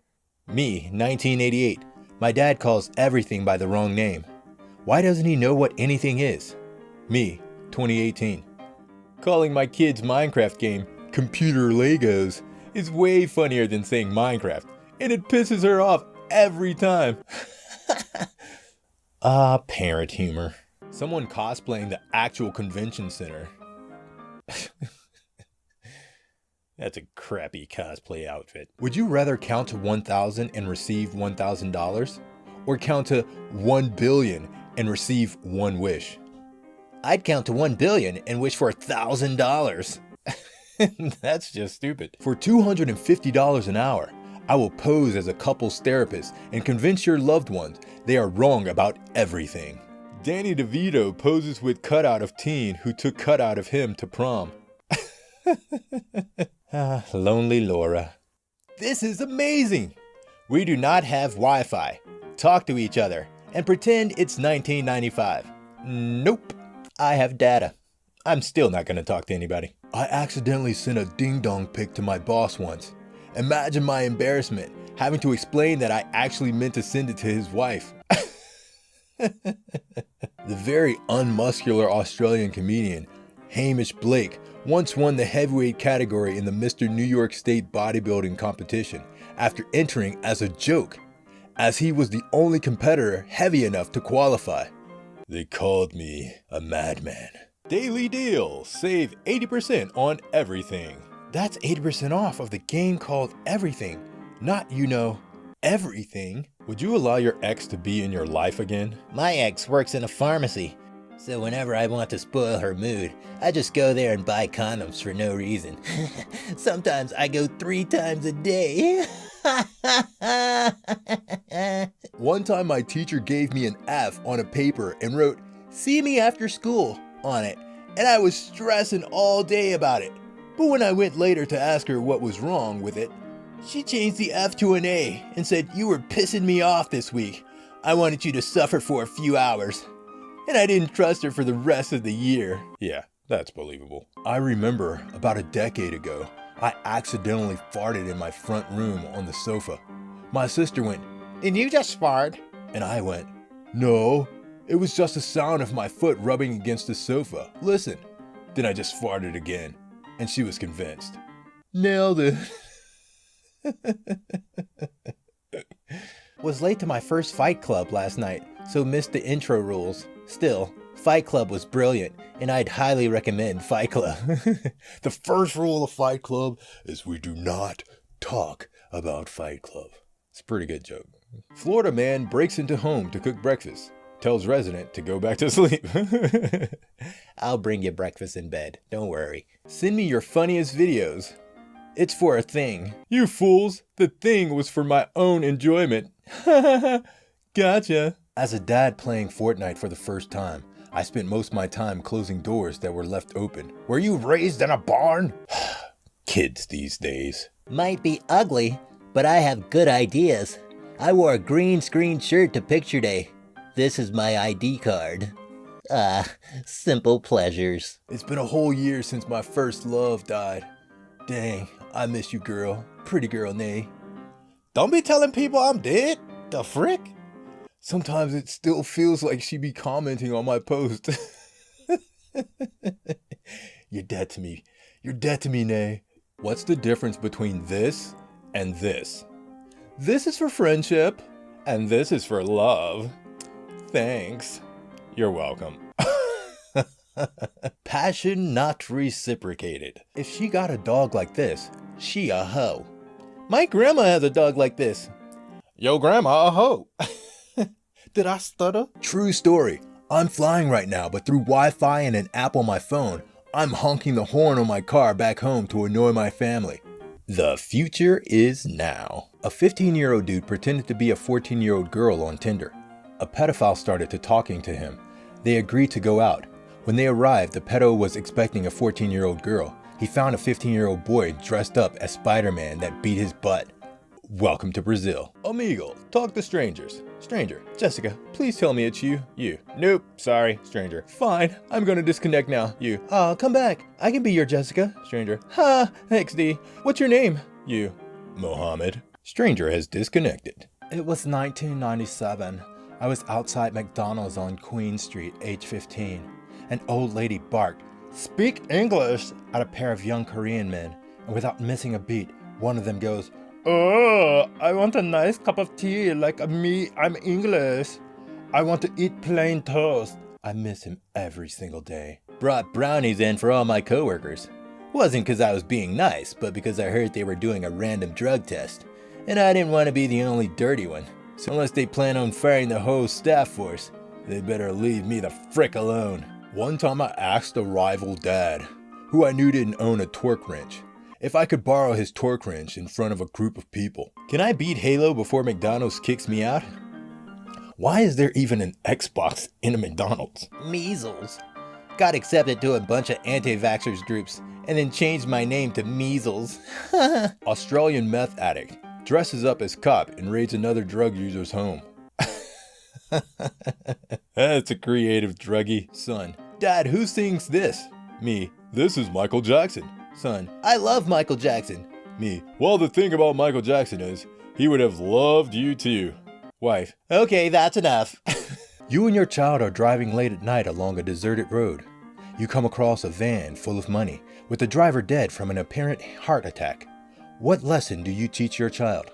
Me, 1988. My dad calls everything by the wrong name. Why doesn't he know what anything is? Me, 2018. Calling my kid's Minecraft game Computer Legos is way funnier than saying Minecraft, and it pisses her off every time. Parent humor. Someone cosplaying the actual convention center. That's a crappy cosplay outfit. Would you rather count to 1,000 and receive $1,000? Or count to 1 billion and receive one wish? I'd count to 1 billion and wish for $1,000. That's just stupid. For $250 an hour, I will pose as a couples therapist and convince your loved ones they are wrong about everything. Danny DeVito poses with cutout of teen who took cutout of him to prom. Lonely Laura. This is amazing! We do not have Wi-Fi. Talk to each other and pretend it's 1995. Nope. I have data. I'm still not gonna talk to anybody. I accidentally sent a ding-dong pic to my boss once. Imagine my embarrassment having to explain that I actually meant to send it to his wife. The very unmuscular Australian comedian Hamish Blake once won the heavyweight category in the Mr. New York State bodybuilding competition after entering as a joke, as he was the only competitor heavy enough to qualify. They called me a madman. Daily deal, save 80% on everything. That's 80% off of the game called Everything, not, everything. Would you allow your ex to be in your life again? My ex works in a pharmacy, so whenever I want to spoil her mood, I just go there and buy condoms for no reason. Sometimes I go 3 times a day. One time my teacher gave me an F on a paper and wrote, "See me after school," on it, and I was stressing all day about it. But when I went later to ask her what was wrong with it, she changed the F to an A and said, "You were pissing me off this week. I wanted you to suffer for a few hours." And I didn't trust her for the rest of the year. Yeah, that's believable. I remember about a decade ago, I accidentally farted in my front room on the sofa. My sister went, "Did you just fart?" And I went, "No, it was just the sound of my foot rubbing against the sofa. Listen." Then I just farted again, and she was convinced. Nailed it. Was late to my first Fight Club last night, so missed the intro rules. Still, Fight Club was brilliant, and I'd highly recommend Fight Club. The first rule of Fight Club is we do not talk about Fight Club. It's a pretty good joke. Florida man breaks into home to cook breakfast. Tells resident to go back to sleep. I'll bring you breakfast in bed, don't worry. Send me your funniest videos. It's for a thing. You fools, the thing was for my own enjoyment. Gotcha. As a dad playing Fortnite for the first time, I spent most of my time closing doors that were left open. Were you raised in a barn? Kids these days. Might be ugly, but I have good ideas. I wore a green screen shirt to picture day. This is my ID card. Simple pleasures. It's been a whole year since my first love died. Dang, I miss you, girl. Pretty girl, nay. Don't be telling people I'm dead. The frick? Sometimes it still feels like she be commenting on my post. You're dead to me. You're dead to me, nay. What's the difference between this and this? This is for friendship, and this is for love. Thanks. You're welcome. Passion not reciprocated. If she got a dog like this, she a hoe. My grandma has a dog like this. Yo grandma a hoe. Did I stutter? True story. I'm flying right now, but through Wi-Fi and an app on my phone, I'm honking the horn on my car back home to annoy my family. The future is now. A 15-year-old dude pretended to be a 14-year-old girl on Tinder. A pedophile started to talking to him. They agreed to go out. When they arrived, the pedo was expecting a 14-year-old girl. He found a 15-year-old boy dressed up as Spider-Man that beat his butt. Welcome to Brazil. Amigo, talk to strangers. Stranger, Jessica, please tell me it's you. You. Nope, sorry, stranger. Fine, I'm gonna disconnect now. You. Come back. I can be your Jessica. Stranger. Ha, thanks D. What's your name? You. Mohammed. Stranger has disconnected. It was 1997. I was outside McDonald's on Queen Street, age 15. An old lady barked, "Speak English," at a pair of young Korean men, and without missing a beat, one of them goes, "Oh, I want a nice cup of tea like me, I'm English. I want to eat plain toast." I miss him every single day. Brought brownies in for all my coworkers. Wasn't because I was being nice, but because I heard they were doing a random drug test, and I didn't want to be the only dirty one. So unless they plan on firing the whole staff force, they better leave me the frick alone. One time I asked a rival dad, who I knew didn't own a torque wrench, if I could borrow his torque wrench in front of a group of people. Can I beat Halo before McDonald's kicks me out? Why is there even an Xbox in a McDonald's? Measles. Got accepted to a bunch of anti-vaxxers groups and then changed my name to Measles. Australian meth addict dresses up as cop and raids another drug user's home. That's a creative druggie. Son, Dad, who sings this? Me, this is Michael Jackson. Son, I love Michael Jackson. Me, well, the thing about Michael Jackson is, he would have loved you too. Wife, okay, that's enough. You and your child are driving late at night along a deserted road. You come across a van full of money, with the driver dead from an apparent heart attack. What lesson do you teach your child?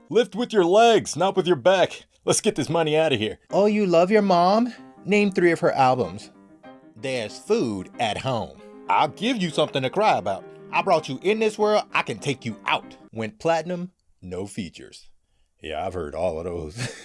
Lift with your legs, not with your back. Let's get this money out of here. Oh, you love your mom? Name 3 of her albums. There's food at home. I'll give you something to cry about. I brought you in this world, I can take you out. Went platinum, no features. Yeah, I've heard all of those.